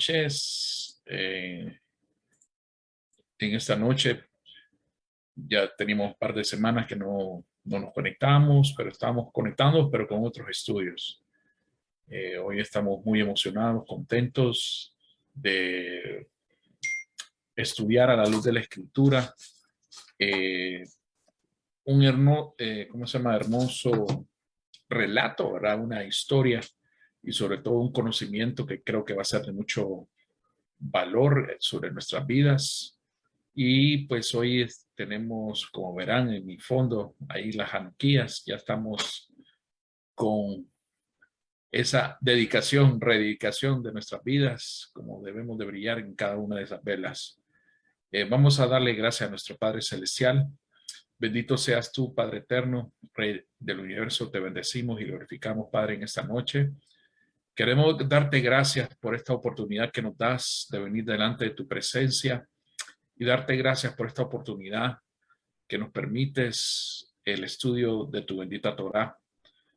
noches. En esta noche ya teníamos un par de semanas que no nos conectamos, pero estábamos conectando, pero con otros estudios. Hoy estamos muy emocionados, contentos de estudiar a la luz de la Escritura ¿cómo se llama? Hermoso relato, ¿verdad? Una historia y sobre todo un conocimiento que creo que va a ser de mucho valor sobre nuestras vidas. Y pues hoy tenemos, como verán en mi fondo, ahí las Hanukkías. Ya estamos con esa rededicación de nuestras vidas, como debemos de brillar en cada una de esas velas. Vamos a darle gracias a nuestro Padre Celestial. Bendito seas tú, Padre eterno, Rey del universo. Te bendecimos y glorificamos, Padre, en esta noche. Queremos darte gracias por esta oportunidad que nos das de venir delante de tu presencia y darte gracias por esta oportunidad que nos permites el estudio de tu bendita Torá.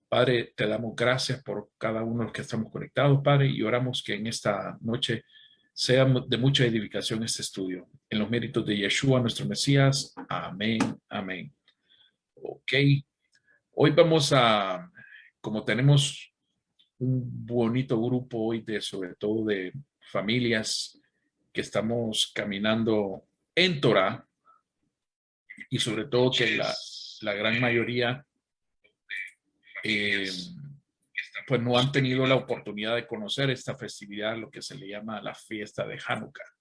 Padre, te damos gracias por cada uno de los que estamos conectados, Padre, y oramos que en esta noche sea de mucha edificación este estudio. En los méritos de Yeshua, nuestro Mesías. Amén, amén. Ok, hoy como tenemos un bonito grupo hoy sobre todo de familias que estamos caminando en Torah, y sobre todo que la gran mayoría pues no han tenido la oportunidad de conocer esta festividad, lo que se le llama la fiesta de Hanukkah.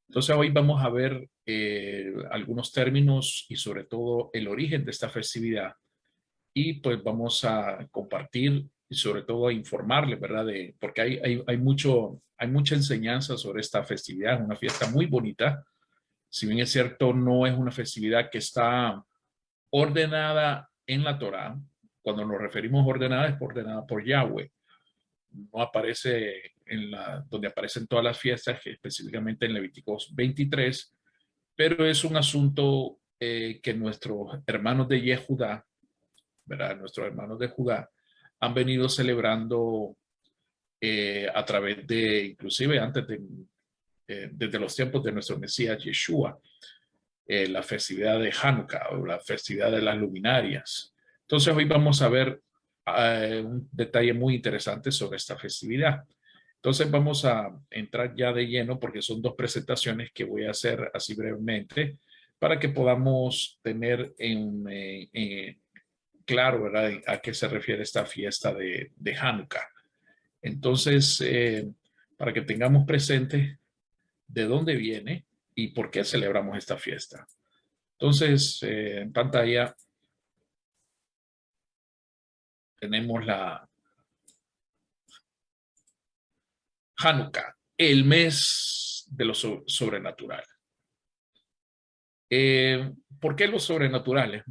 Entonces hoy vamos a ver algunos términos y sobre todo el origen de esta festividad, y pues vamos a compartir y sobre todo a informarles, ¿verdad? Porque hay mucha enseñanza sobre esta festividad. Es una fiesta muy bonita. Si bien es cierto, no es una festividad que está ordenada en la Torá. Cuando nos referimos a ordenada, es ordenada por Yahweh. No aparece donde aparecen todas las fiestas, que específicamente en Levíticos 23, pero es un asunto que nuestros hermanos de Yehudá, ¿verdad? Nuestros hermanos de Judá han venido celebrando a través inclusive desde los tiempos de nuestro Mesías Yeshua, la festividad de Hanukkah o la festividad de las luminarias. Entonces hoy vamos a ver un detalle muy interesante sobre esta festividad. Entonces vamos a entrar ya de lleno porque son dos presentaciones que voy a hacer así brevemente para que podamos tener claro, ¿verdad?, a qué se refiere esta fiesta de Hanukkah. Entonces, para que tengamos presente de dónde viene y por qué celebramos esta fiesta. Entonces, en pantalla tenemos la Hanukkah, el mes de lo sobrenatural. ¿Por qué lo sobrenatural?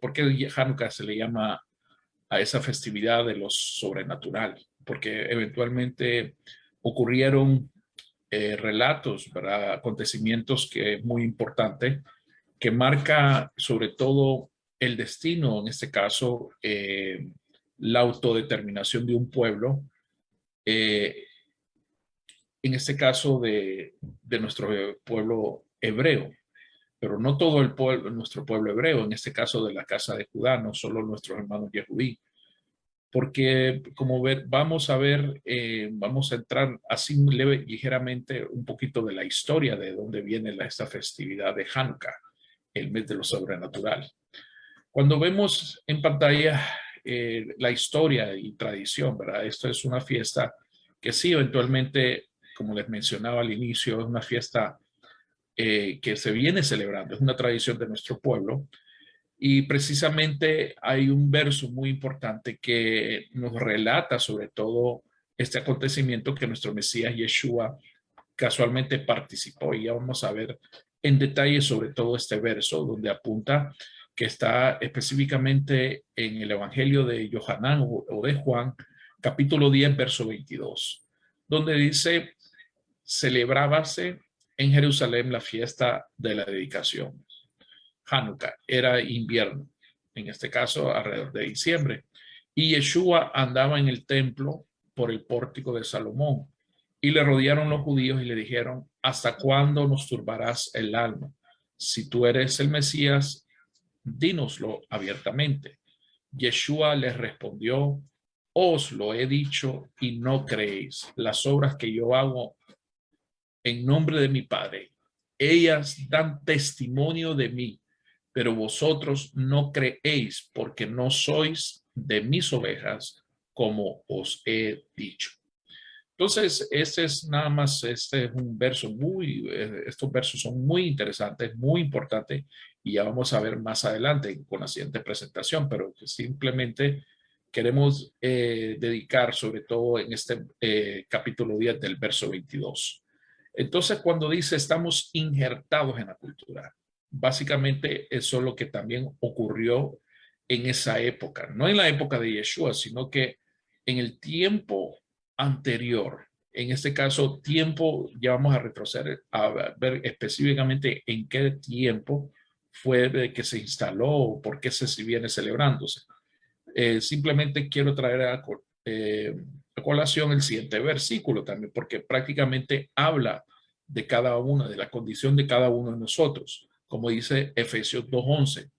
¿Por qué Hanukkah se le llama a esa festividad de lo sobrenatural? Porque eventualmente ocurrieron relatos, ¿verdad? Acontecimientos que es muy importante, que marca sobre todo el destino, en este caso, la autodeterminación de un pueblo, eh, en este caso de nuestro pueblo hebreo, pero no todo el pueblo, nuestro pueblo hebreo, en este caso de la casa de Judá, no solo nuestros hermanos yehudí, porque vamos a entrar así ligeramente un poquito de la historia de dónde viene esta festividad de Hanukkah, el mes de lo sobrenatural. Cuando vemos en pantalla la historia y tradición, ¿verdad? Esto es una fiesta que sí, eventualmente, como les mencionaba al inicio, es una fiesta que se viene celebrando, es una tradición de nuestro pueblo. Y precisamente hay un verso muy importante que nos relata sobre todo este acontecimiento que nuestro Mesías Yeshua casualmente participó. Y ya vamos a ver en detalle sobre todo este verso donde apunta que está específicamente en el Evangelio de Yohanan o de Juan, capítulo 10, verso 22, donde dice: celebrábase en Jerusalén la fiesta de la dedicación. Hanukkah era invierno, en este caso alrededor de diciembre, y Yeshua andaba en el templo por el pórtico de Salomón, Y le rodearon los judíos y le dijeron, ¿hasta cuándo nos turbarás el alma? Si tú eres el Mesías, dínoslo abiertamente. Yeshua les respondió, os lo he dicho y no creéis. Las obras que yo hago en nombre de mi Padre, ellas dan testimonio de mí, pero vosotros no creéis porque no sois de mis ovejas, como os he dicho. Entonces, este es nada más, este es un verso estos versos son muy interesantes, muy importantes, y ya vamos a ver más adelante con la siguiente presentación, pero que simplemente queremos dedicar sobre todo en este capítulo 10 del verso 22. Entonces, cuando dice estamos injertados en la cultura, básicamente eso es lo que también ocurrió en esa época, no en la época de Yeshua, sino que en el tiempo anterior, en este caso tiempo, ya vamos a retroceder a ver específicamente en qué tiempo fue de que se instaló o por qué se viene celebrándose. Simplemente quiero traer a colación el siguiente versículo también, porque prácticamente habla de cada una, de la condición de cada uno de nosotros, como dice Efesios 2:11.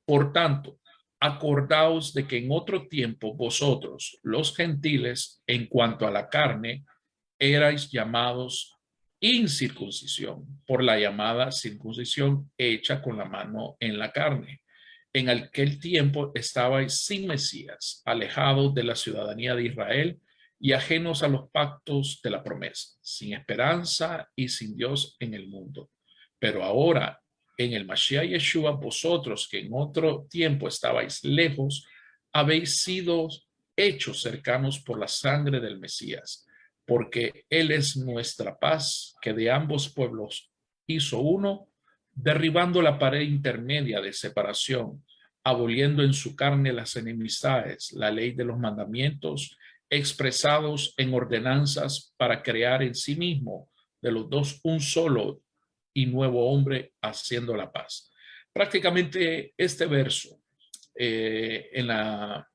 Por tanto, acordaos de que en otro tiempo vosotros, los gentiles, en cuanto a la carne, erais llamados incircuncisión por la llamada circuncisión hecha con la mano en la carne. En aquel tiempo estabais sin Mesías, alejados de la ciudadanía de Israel y ajenos a los pactos de la promesa, sin esperanza y sin Dios en el mundo. Pero ahora, en el Mashiach Yeshua, vosotros que en otro tiempo estabais lejos, habéis sido hechos cercanos por la sangre del Mesías, porque Él es nuestra paz, que de ambos pueblos hizo uno, derribando la pared intermedia de separación, aboliendo en su carne las enemistades, la ley de los mandamientos, expresados en ordenanzas para crear en sí mismo de los dos un solo y nuevo hombre, haciendo la paz. Prácticamente este verso en la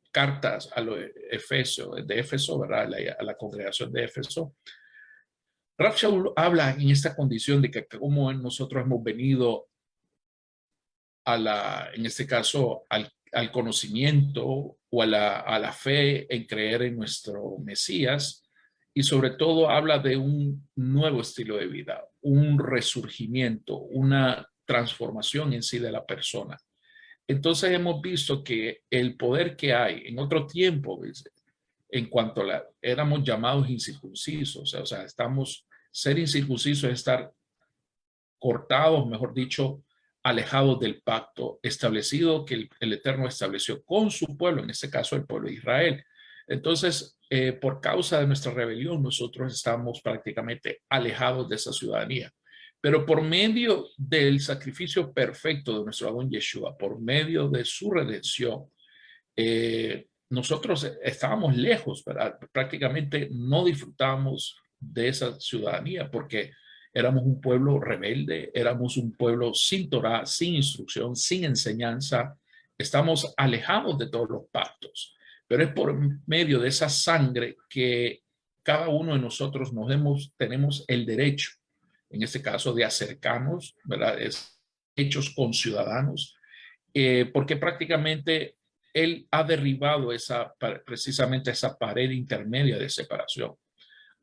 cartas a los Efesios, de Éfeso, ¿verdad? A la congregación de Éfeso, Rav Shaul habla en esta condición de que como nosotros hemos venido en este caso, al conocimiento o a la fe en creer en nuestro Mesías, y sobre todo habla de un nuevo estilo de vida, un resurgimiento, una transformación en sí de la persona. Entonces hemos visto que el poder que hay en otro tiempo, en cuanto a éramos llamados incircuncisos, o sea, ser incircuncisos es estar cortados, mejor dicho, alejados del pacto establecido que el Eterno estableció con su pueblo, en este caso el pueblo de Israel. Entonces, por causa de nuestra rebelión, nosotros estamos prácticamente alejados de esa ciudadanía. Pero por medio del sacrificio perfecto de nuestro Adón Yeshua, por medio de su redención, nosotros estábamos lejos, ¿verdad? Prácticamente no disfrutamos de esa ciudadanía porque éramos un pueblo rebelde, éramos un pueblo sin Torah, sin instrucción, sin enseñanza. Estamos alejados de todos los pactos, pero es por medio de esa sangre que cada uno de nosotros tenemos el derecho, en este caso, de acercarnos, ¿verdad? Es hechos con ciudadanos, porque prácticamente él ha derribado precisamente esa pared intermedia de separación,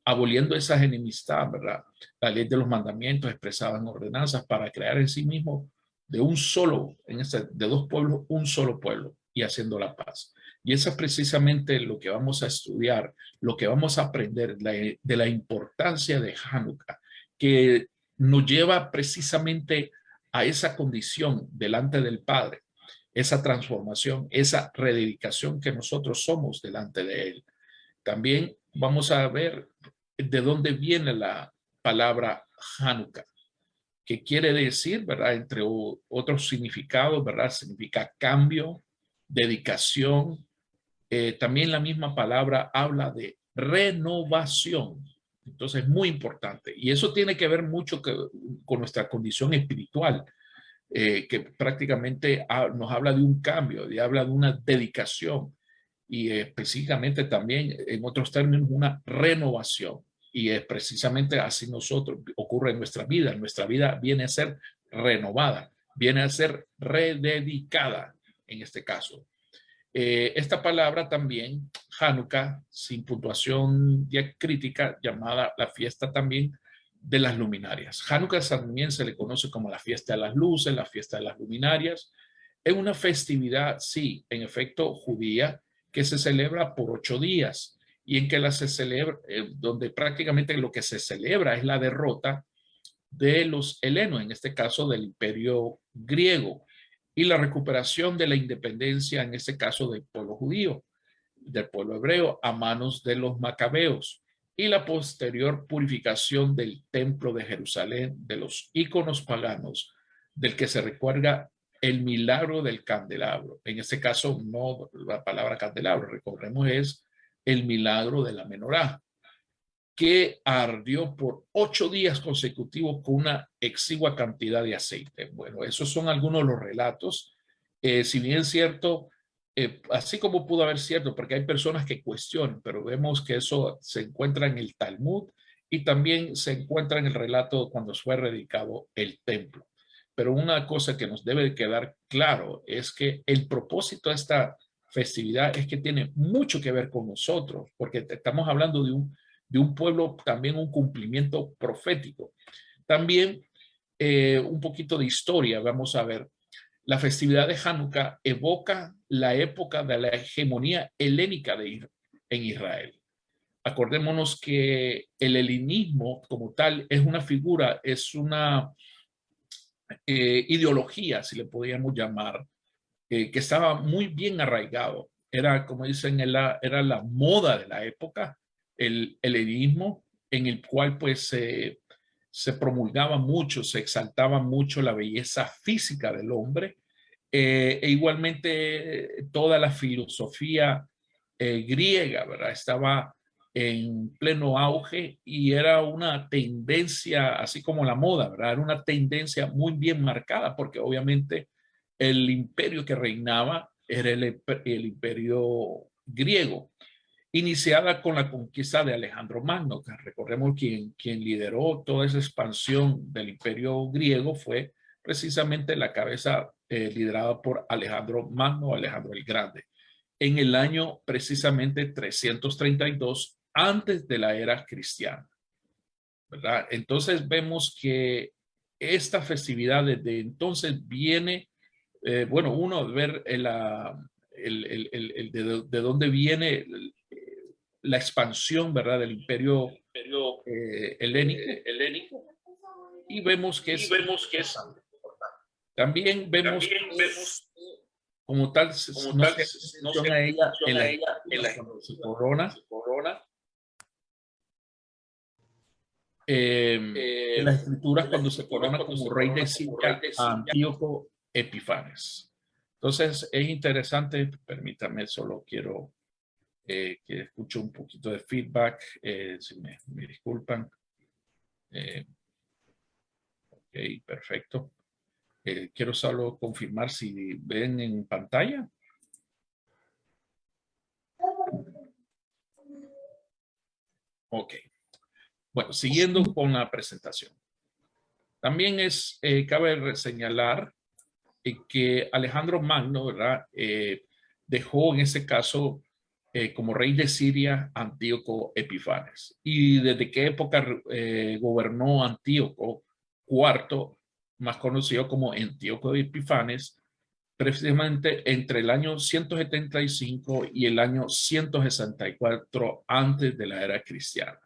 aboliendo esas enemistades, ¿verdad? La ley de los mandamientos expresada en ordenanzas para crear en sí mismo de un solo, de dos pueblos, un solo pueblo y haciendo la paz. Y eso es precisamente lo que vamos a estudiar, lo que vamos a aprender de la importancia de Hanukkah, que nos lleva precisamente a esa condición delante del Padre, esa transformación, esa rededicación que nosotros somos delante de Él. También vamos a ver de dónde viene la palabra Hanukkah, que quiere decir, ¿verdad? Entre otros significados, ¿verdad? Significa cambio, dedicación. También la misma palabra habla de renovación. Entonces es muy importante. Y eso tiene que ver mucho con nuestra condición espiritual, que prácticamente nos habla de un cambio, habla de una dedicación y específicamente también, en otros términos, una renovación. Y es precisamente así ocurre en nuestra vida. Nuestra vida viene a ser renovada, viene a ser rededicada en este caso. Esta palabra también, Hanukkah, sin puntuación diacrítica, llamada la fiesta también de las luminarias. Hanukkah también se le conoce como la fiesta de las luces, la fiesta de las luminarias. Es una festividad, sí, en efecto, judía, que se celebra por 8 días y en que se celebra, donde prácticamente lo que se celebra es la derrota de los helenos, en este caso del imperio griego, y la recuperación de la independencia, en este caso del pueblo judío, del pueblo hebreo, a manos de los macabeos, y la posterior purificación del templo de Jerusalén, de los íconos paganos, del que se recuerda el milagro del candelabro. En este caso, no la palabra candelabro, recordemos, es el milagro de la menorá, que ardió por 8 días consecutivos con una exigua cantidad de aceite. Bueno, esos son algunos de los relatos. Si bien es cierto, así como pudo haber cierto, porque hay personas que cuestionan, pero vemos que eso se encuentra en el Talmud y también se encuentra en el relato cuando fue dedicado el templo. Pero una cosa que nos debe quedar claro es que el propósito de esta festividad es que tiene mucho que ver con nosotros, porque estamos hablando de un pueblo, también un cumplimiento profético. También un poquito de historia, vamos a ver. La festividad de Hanukkah evoca la época de la hegemonía helénica en Israel. Acordémonos que el helenismo como tal es una figura, es una ideología, si le podríamos llamar, que estaba muy bien arraigado. Era, como dicen, era la moda de la época, el helenismo, en el cual pues se promulgaba mucho, se exaltaba mucho la belleza física del hombre, e igualmente toda la filosofía griega, ¿verdad? Estaba en pleno auge y era una tendencia, así como la moda, ¿verdad? Era una tendencia muy bien marcada porque obviamente el imperio que reinaba era el imperio griego, iniciada con la conquista de Alejandro Magno, que recordemos quien lideró toda esa expansión del imperio griego fue precisamente la cabeza liderada por Alejandro Magno, Alejandro el Grande, en el año precisamente 332 antes de la era cristiana, ¿verdad? Entonces vemos que esta festividad desde entonces viene, bueno, uno ver de dónde viene la expansión, ¿verdad?, del imperio helénico, y vemos que es importante. También vemos como tal, no se menciona a ella en la cuando se corona, en las escrituras cuando se corona como rey de Siria a Antíoco Epifanes. Entonces es interesante, permítame, solo quiero que escuche un poquito de feedback, si me disculpan. Ok, perfecto. Quiero solo confirmar si ven en pantalla. Ok. Bueno, siguiendo con la presentación. También cabe señalar que Alejandro Magno, ¿verdad? Dejó en ese caso como rey de Siria Antíoco Epifanes. ¿Y desde qué época gobernó Antíoco IV, más conocido como Antíoco Epifanes? Precisamente entre el año 175 y el año 164 antes de la era cristiana.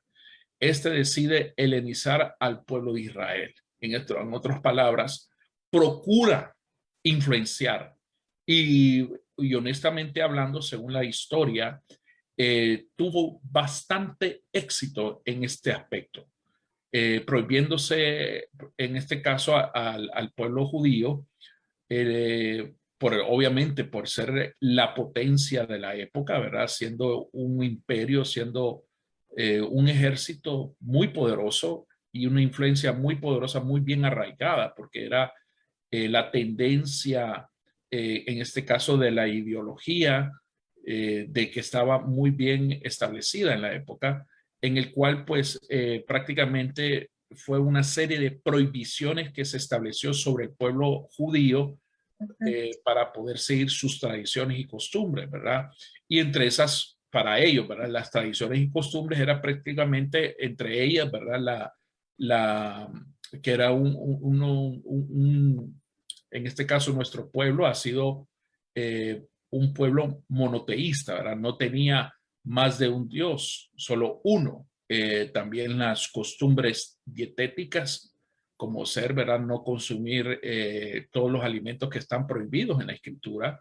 Este decide helenizar al pueblo de Israel. En otras palabras, procura influenciar. Y honestamente hablando, según la historia, tuvo bastante éxito en este aspecto, prohibiéndose en este caso al pueblo judío, obviamente por ser la potencia de la época, ¿verdad? Siendo un imperio, siendo un ejército muy poderoso y una influencia muy poderosa, muy bien arraigada, porque era la tendencia, en este caso de la ideología, de que estaba muy bien establecida en la época, en el cual pues prácticamente fue una serie de prohibiciones que se estableció sobre el pueblo judío para poder seguir sus tradiciones y costumbres, ¿verdad? Y entre esas, para ellos, ¿verdad? Las tradiciones y costumbres era prácticamente entre ellas, ¿verdad? La que era en este caso nuestro pueblo ha sido un pueblo monoteísta, ¿verdad? No tenía más de un Dios, solo uno. También las costumbres dietéticas, como ser, ¿verdad? No consumir todos los alimentos que están prohibidos en la escritura.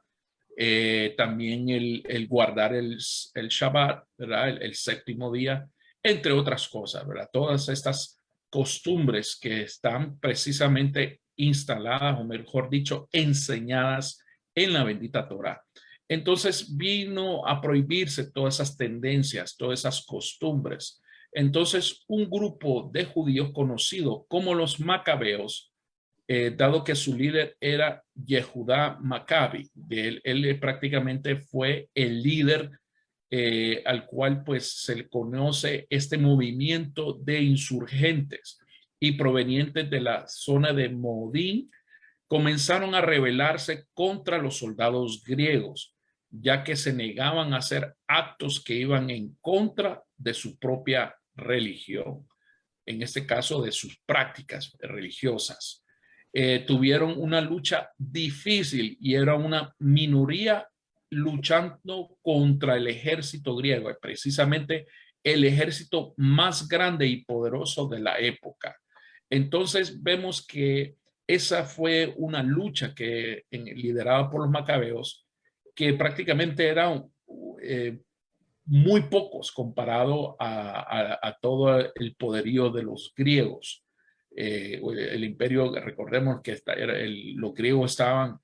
También el guardar el Shabbat, ¿verdad? El séptimo día, entre otras cosas, ¿verdad? Todas estas costumbres que están precisamente instaladas, o mejor dicho, enseñadas en la bendita Torá. Entonces vino a prohibirse todas esas tendencias, todas esas costumbres. Entonces un grupo de judíos conocido como los macabeos, dado que su líder era Yehudá Maccabi, él prácticamente fue el líder al cual pues se le conoce este movimiento de insurgentes y provenientes de la zona de Modín, comenzaron a rebelarse contra los soldados griegos, ya que se negaban a hacer actos que iban en contra de su propia religión, en este caso de sus prácticas religiosas. Tuvieron una lucha difícil y era una minoría luchando contra el ejército griego, precisamente el ejército más grande y poderoso de la época. Entonces vemos que esa fue una lucha liderada por los macabeos, que prácticamente eran muy pocos comparado a todo el poderío de los griegos. El imperio, recordemos que los griegos estaban,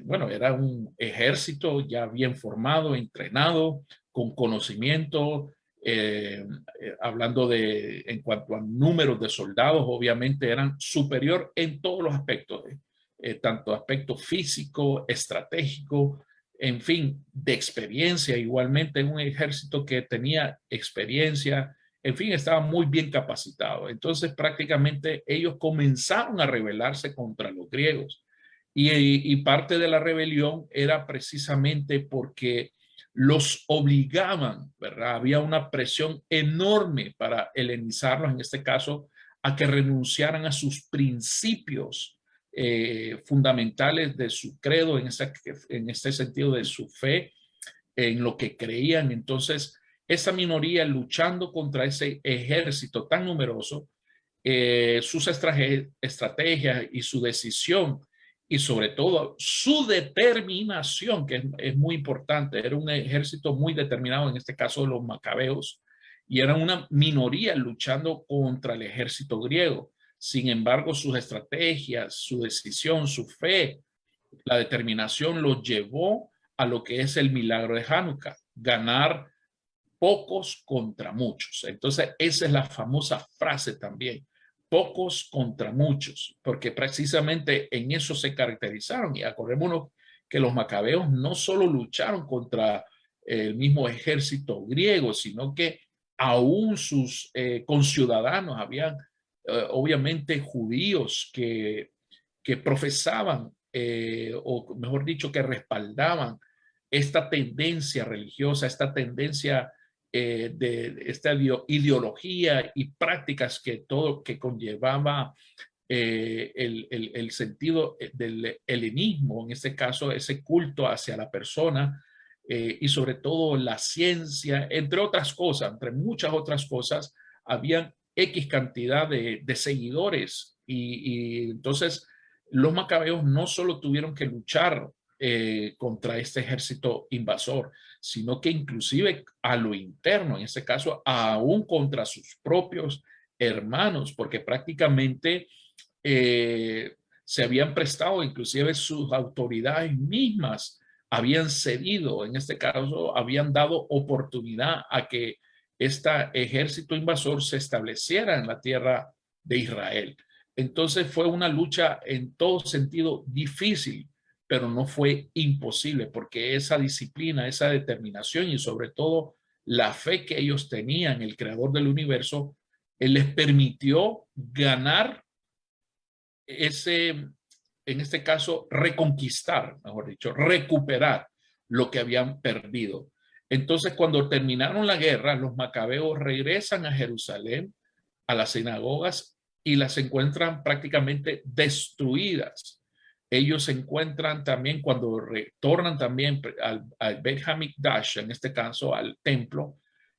bueno, era un ejército ya bien formado, entrenado, con conocimiento, hablando en cuanto a números de soldados, obviamente eran superior en todos los aspectos, tanto aspecto físico, estratégico, en fin, de experiencia, igualmente un ejército que tenía experiencia, en fin, estaba muy bien capacitado. Entonces prácticamente ellos comenzaron a rebelarse contra los griegos y parte de la rebelión era precisamente porque los obligaban, ¿verdad? Había una presión enorme para helenizarlos, en este caso, a que renunciaran a sus principios fundamentales de su credo, en este sentido de su fe, en lo que creían. Entonces, esa minoría luchando contra ese ejército tan numeroso, sus estrategias y su decisión y sobre todo su determinación, que es muy importante. Era un ejército muy determinado, en este caso los macabeos, y eran una minoría luchando contra el ejército griego. Sin embargo, sus estrategias, su decisión, su fe, la determinación los llevó a lo que es el milagro de Hanukkah, ganar pocos contra muchos. Entonces, esa es la famosa frase también, pocos contra muchos, porque precisamente en eso se caracterizaron. Y acordémonos que los macabeos no solo lucharon contra el mismo ejército griego, sino que aún sus conciudadanos habían, obviamente, judíos que profesaban, o mejor dicho, que respaldaban esta tendencia religiosa, esta tendencia de esta ideología y prácticas que conllevaba el sentido del helenismo, en este caso ese culto hacia la persona, y sobre todo la ciencia, entre otras cosas, entre muchas otras cosas, habían X cantidad de seguidores y entonces los macabeos no solo tuvieron que luchar contra este ejército invasor, sino que inclusive a lo interno, en este caso, aún contra sus propios hermanos, porque prácticamente se habían prestado, inclusive sus autoridades mismas habían cedido, en este caso, habían dado oportunidad a que este ejército invasor se estableciera en la tierra de Israel. Entonces fue una lucha en todo sentido difícil, pero no fue imposible, porque esa disciplina, esa determinación y sobre todo la fe que ellos tenían en el creador del universo, él les permitió ganar ese, en este caso, reconquistar, mejor dicho, recuperar lo que habían perdido. Entonces, cuando terminaron la guerra, los macabeos regresan a Jerusalén, a las sinagogas, y las encuentran prácticamente destruidas. Ellos se encuentran también, cuando retornan también al Beit HaMikdash, en este caso al templo,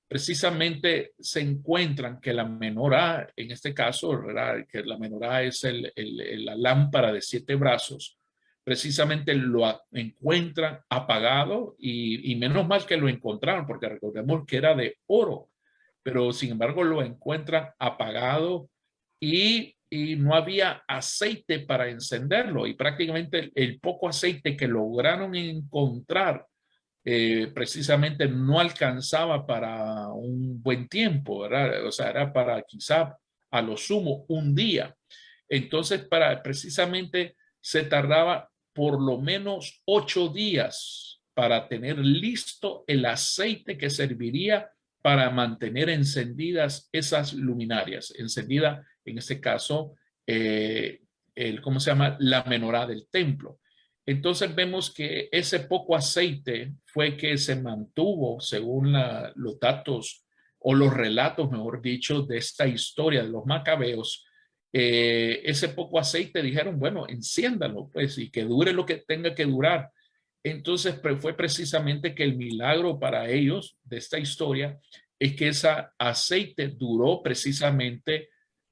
precisamente se encuentran que la menorá, en este caso, ¿verdad?, que la menorá es la lámpara de 7 brazos, precisamente lo encuentran apagado y menos mal que lo encontraron, porque recordemos que era de oro, pero sin embargo lo encuentran apagado y no había aceite para encenderlo, y prácticamente el poco aceite que lograron encontrar precisamente no alcanzaba para un buen tiempo, ¿verdad? O sea, era para quizá a lo sumo un día. Entonces, precisamente se tardaba por lo menos 8 días para tener listo el aceite que serviría para mantener encendidas esas luminarias, encendida en este caso, ¿cómo se llama? La menorá del templo. Entonces vemos que ese poco aceite fue que se mantuvo, según los datos o los relatos, mejor dicho, de esta historia de los macabeos. Ese poco aceite dijeron, bueno, enciéndalo, pues, y que dure lo que tenga que durar. Entonces fue precisamente que el milagro para ellos de esta historia es que ese aceite duró precisamente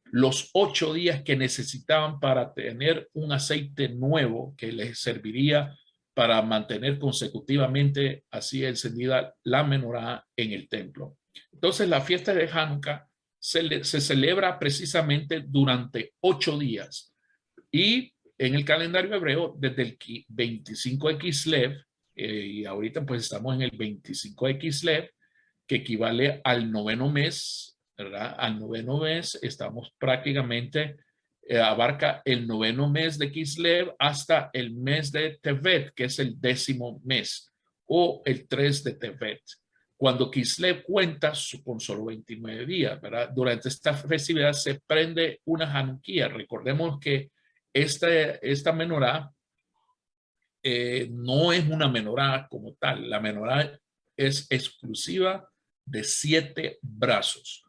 los 8 días que necesitaban para tener un aceite nuevo que les serviría para mantener consecutivamente así encendida la menorá en el templo. Entonces la fiesta de Hanukkah se celebra precisamente durante 8 días y en el calendario hebreo desde el 25 de Kislev, y ahorita pues estamos en el 25 de Kislev, que equivale al 9º mes, ¿verdad? Al 9º mes estamos prácticamente, abarca el 9º mes de Kislev hasta el mes de Tevet, que es el 10º mes, o el 3 de Tevet. Cuando Kislev cuenta con solo 29 días, ¿verdad? Durante esta festividad se prende una Hanukkah. Recordemos que esta menorá no es una menorá como tal. La menorá es exclusiva de 7 brazos.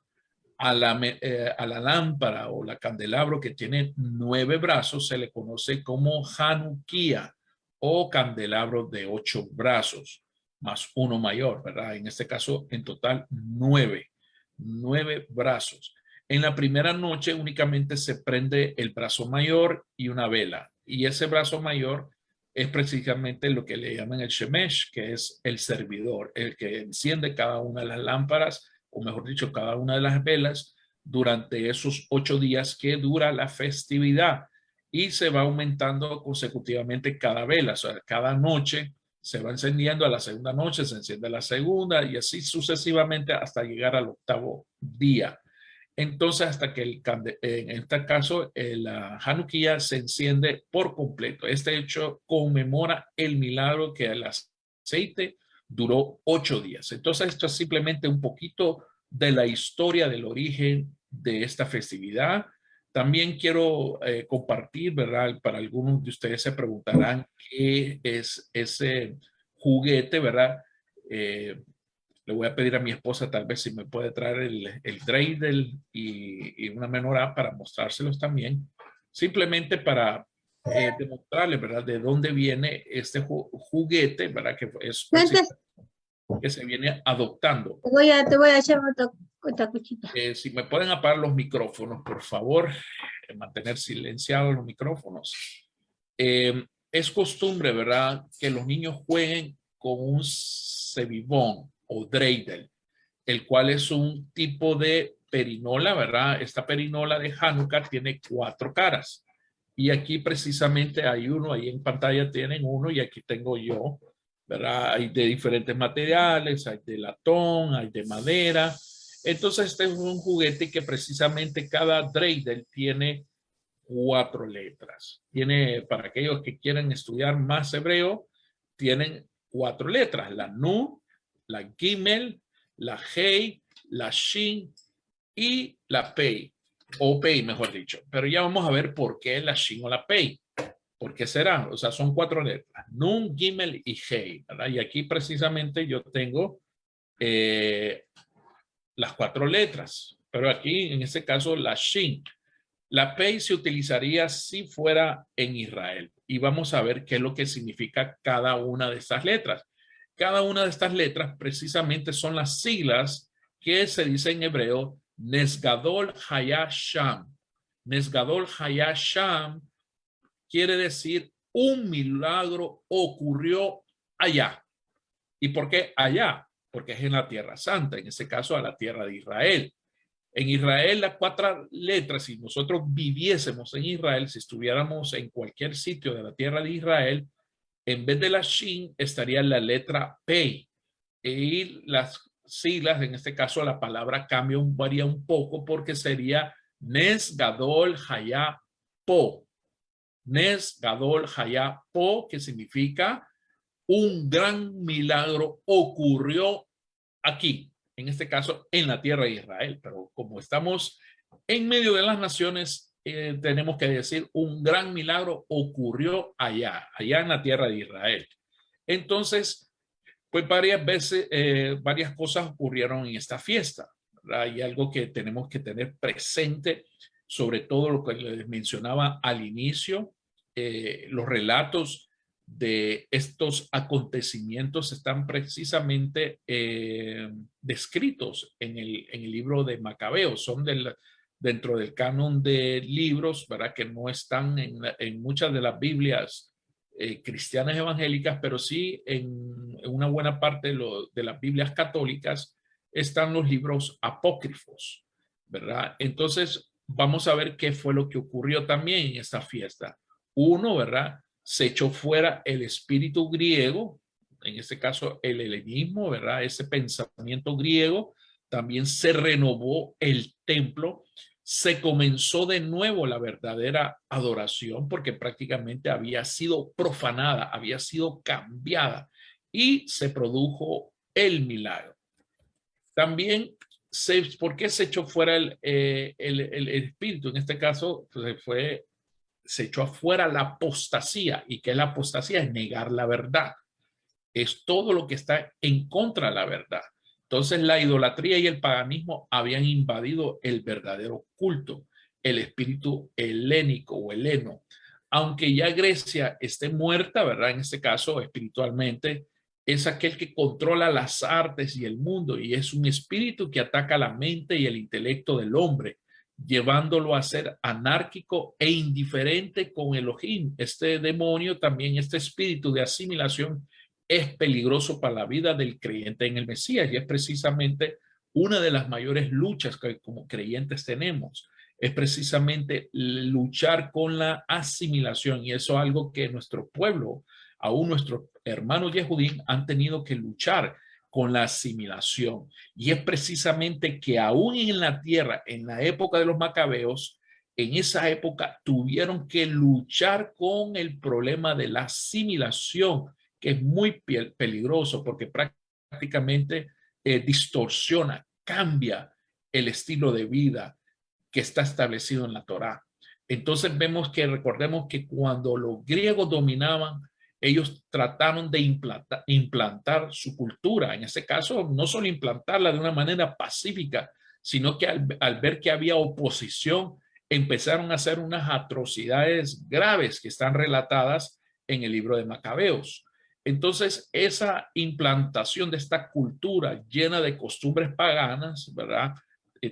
A la lámpara o la candelabro que tiene 9 brazos se le conoce como Hanukkah o candelabro de 8 brazos más uno mayor, ¿verdad? En este caso, en total 9 brazos. En la primera noche únicamente se prende el brazo mayor y una vela, y ese brazo mayor es precisamente lo que le llaman el shemesh, que es el servidor, el que enciende cada una de las lámparas, o mejor dicho, cada una de las velas durante esos 8 días que dura la festividad, y se va aumentando consecutivamente cada vela. O sea, cada noche se va encendiendo, a la segunda noche se enciende la segunda y así sucesivamente hasta llegar al 8º día. Entonces, hasta que en este caso, la Hanukkah se enciende por completo. Este hecho conmemora el milagro que el aceite duró 8 días. Entonces, esto es simplemente un poquito de la historia del origen de esta festividad. También quiero compartir, ¿verdad? Para algunos de ustedes se preguntarán qué es ese juguete, ¿verdad? Le voy a pedir a mi esposa tal vez si me puede traer el dreidel y una menorá para mostrárselos también, simplemente para demostrarles, ¿verdad?, de dónde viene este juguete, ¿verdad?, que es que se viene adoptando. Te voy a echar otra cuchita. Si me pueden apagar los micrófonos, por favor, mantener silenciados los micrófonos. Es costumbre, ¿verdad?, que los niños jueguen con un cebibón o dreidel, el cual es un tipo de perinola, ¿verdad? Esta perinola de Hanukkah tiene 4 caras. Y aquí precisamente hay uno, ahí en pantalla tienen uno y aquí tengo yo, ¿verdad? Hay de diferentes materiales, hay de latón, hay de madera. Entonces este es un juguete que precisamente cada dreidel tiene 4 letras. Tiene, para aquellos que quieren estudiar más hebreo, tienen 4 letras, la Nu, la Gimel, la Hei, la Shin y la Pei, o Pei mejor dicho. Pero ya vamos a ver por qué la Shin o la Pei. ¿Por qué será? O sea, son 4 letras, Nun, Gimel y Hei, ¿verdad? Y aquí precisamente yo tengo las 4 letras, pero aquí en este caso la Shin. La Pei se utilizaría si fuera en Israel y vamos a ver qué es lo que significa cada una de estas letras. Cada una de estas letras precisamente son las siglas que se dice en hebreo Nesgadol Hayasham. Nesgadol Hayasham quiere decir un milagro ocurrió allá. ¿Y por qué allá? Porque es en la Tierra Santa, en ese caso a la tierra de Israel. En Israel, las 4 letras, si nosotros viviésemos en Israel, si estuviéramos en cualquier sitio de la tierra de Israel, en vez de la Shin estaría la letra Pei. Y las siglas, en este caso la palabra cambia, varía un poco porque sería Nes Gadol Haya Po. Nes Gadol Haya Po, que significa un gran milagro ocurrió aquí, en este caso en la tierra de Israel, pero como estamos en medio de las naciones, tenemos que decir un gran milagro ocurrió allá en la tierra de Israel. Entonces, pues varias veces, varias cosas ocurrieron en esta fiesta, ¿verdad? Hay algo que tenemos que tener presente, sobre todo lo que les mencionaba al inicio, los relatos de estos acontecimientos están precisamente descritos en el libro de Macabeos, son dentro del canon de libros, ¿verdad? Que no están en muchas de las Biblias cristianas evangélicas, pero sí en una buena parte de las Biblias católicas están los libros apócrifos, ¿verdad? Entonces, vamos a ver qué fue lo que ocurrió también en esta fiesta. Uno, ¿verdad? Se echó fuera el espíritu griego, en este caso el helenismo, ¿verdad? Ese pensamiento griego, también se renovó el templo, se comenzó de nuevo la verdadera adoración porque prácticamente había sido profanada, había sido cambiada y se produjo el milagro. También, ¿por qué se echó fuera el espíritu? En este caso, pues se echó afuera la apostasía. ¿Y qué es la apostasía? Es negar la verdad. Es todo lo que está en contra de la verdad. Entonces la idolatría y el paganismo habían invadido el verdadero culto, el espíritu helénico o heleno. Aunque ya Grecia esté muerta, ¿verdad? En este caso, espiritualmente, es aquel que controla las artes y el mundo y es un espíritu que ataca la mente y el intelecto del hombre, llevándolo a ser anárquico e indiferente con Elohim. Este demonio, también este espíritu de asimilación, es peligroso para la vida del creyente en el Mesías y es precisamente una de las mayores luchas que como creyentes tenemos. Es precisamente luchar con la asimilación y eso es algo que nuestro pueblo, aún nuestros hermanos Yehudim, han tenido que luchar con la asimilación. Y es precisamente que aún en la tierra, en la época de los macabeos, en esa época tuvieron que luchar con el problema de la asimilación, que es muy peligroso porque prácticamente distorsiona, cambia el estilo de vida que está establecido en la Torá. Entonces vemos que, recordemos que cuando los griegos dominaban, ellos trataron de implantar su cultura. En ese caso, no solo implantarla de una manera pacífica, sino que al ver que había oposición, empezaron a hacer unas atrocidades graves que están relatadas en el libro de Macabeos. Entonces, esa implantación de esta cultura llena de costumbres paganas, ¿verdad?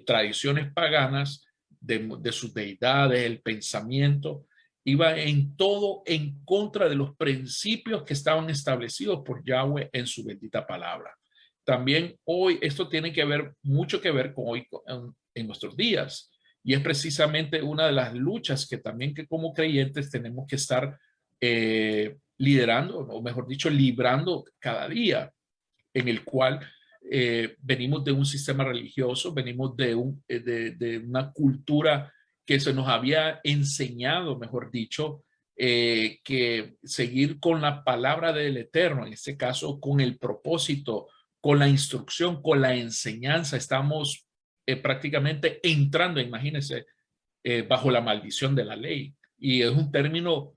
Tradiciones paganas de sus deidades, el pensamiento, iba en todo en contra de los principios que estaban establecidos por Yahweh en su bendita palabra. También hoy esto tiene que ver, mucho que ver con hoy en nuestros días. Y es precisamente una de las luchas que también que como creyentes tenemos que estar liderando, o mejor dicho, librando cada día, en el cual venimos de un sistema religioso, venimos de una cultura que se nos había enseñado, mejor dicho, que seguir con la palabra del Eterno, en este caso con el propósito con la instrucción, con la enseñanza, estamos prácticamente entrando, imagínense, bajo la maldición de la ley. Y es un término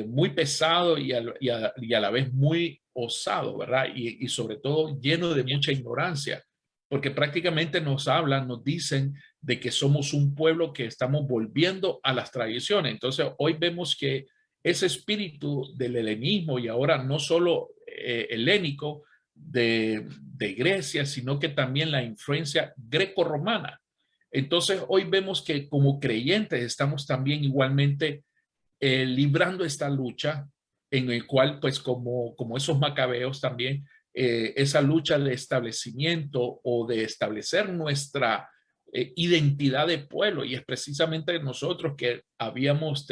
muy pesado y a la vez muy osado, ¿verdad? Y sobre todo lleno de mucha ignorancia, porque prácticamente nos hablan, nos dicen de que somos un pueblo que estamos volviendo a las tradiciones. Entonces, hoy vemos que ese espíritu del helenismo y ahora no solo helénico de Grecia, sino que también la influencia greco-romana. Entonces, hoy vemos que como creyentes estamos también igualmente librando esta lucha en el cual, pues como esos macabeos también, esa lucha de establecimiento o de establecer nuestra identidad de pueblo, y es precisamente nosotros que habíamos,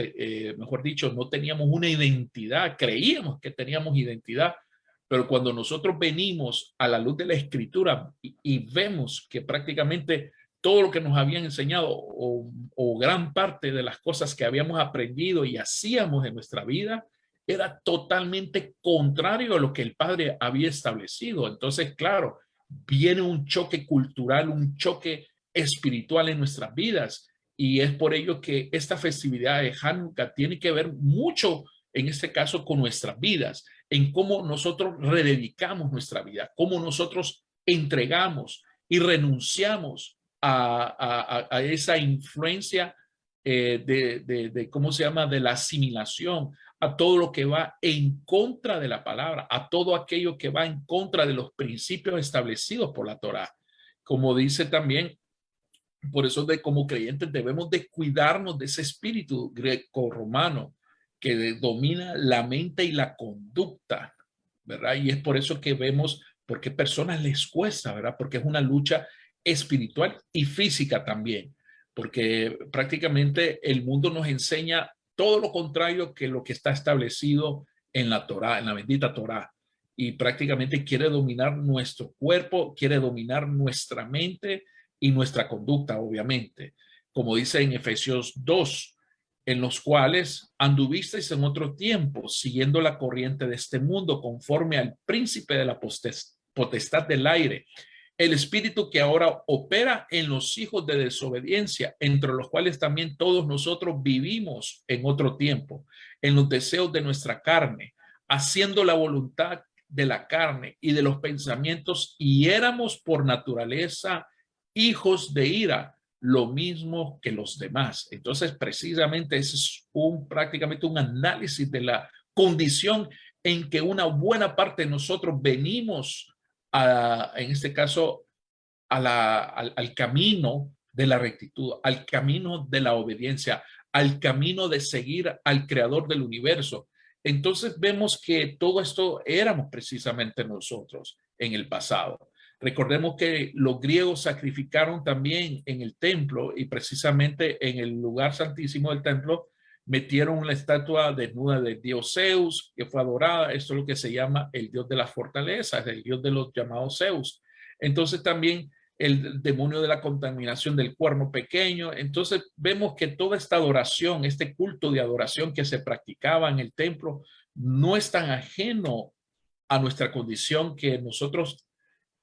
mejor dicho, no teníamos una identidad, creíamos que teníamos identidad, pero cuando nosotros venimos a la luz de la escritura y vemos que prácticamente todo lo que nos habían enseñado o gran parte de las cosas que habíamos aprendido y hacíamos en nuestra vida era totalmente contrario a lo que el Padre había establecido. Entonces, claro, viene un choque cultural, un choque espiritual en nuestras vidas. Y es por ello que esta festividad de Hanukkah tiene que ver mucho, en este caso, con nuestras vidas, en cómo nosotros rededicamos nuestra vida, cómo nosotros entregamos y renunciamos a esa influencia ¿cómo se llama?, de la asimilación, a todo lo que va en contra de la palabra, a todo aquello que va en contra de los principios establecidos por la Torá. Como dice también, por eso como creyentes debemos de cuidarnos de ese espíritu greco-romano que domina la mente y la conducta, ¿verdad? Y es por eso que vemos por qué personas les cuesta, ¿verdad? Porque es una lucha espiritual y física también, porque prácticamente el mundo nos enseña todo lo contrario que lo que está establecido en la Torá, en la bendita Torá, y prácticamente quiere dominar nuestro cuerpo, quiere dominar nuestra mente y nuestra conducta, obviamente, como dice en Efesios 2, en los cuales anduvisteis en otro tiempo, siguiendo la corriente de este mundo, conforme al príncipe de la potestad del aire, el espíritu que ahora opera en los hijos de desobediencia, entre los cuales también todos nosotros vivimos en otro tiempo, en los deseos de nuestra carne, haciendo la voluntad de la carne y de los pensamientos, y éramos por naturaleza hijos de ira, lo mismo que los demás. Entonces, precisamente ese es prácticamente un análisis de la condición en que una buena parte de nosotros venimos en este caso, al camino de la rectitud, al camino de la obediencia, al camino de seguir al creador del universo. Entonces vemos que todo esto éramos precisamente nosotros en el pasado. Recordemos que los griegos sacrificaron también en el templo, y precisamente en el lugar santísimo del templo metieron la estatua desnuda de dios Zeus, que fue adorada. Esto es lo que se llama el dios de las fortalezas, el dios de los llamados Zeus. Entonces también el demonio de la contaminación del cuerno pequeño. Entonces vemos que toda esta adoración, este culto de adoración que se practicaba en el templo, no es tan ajeno a nuestra condición que nosotros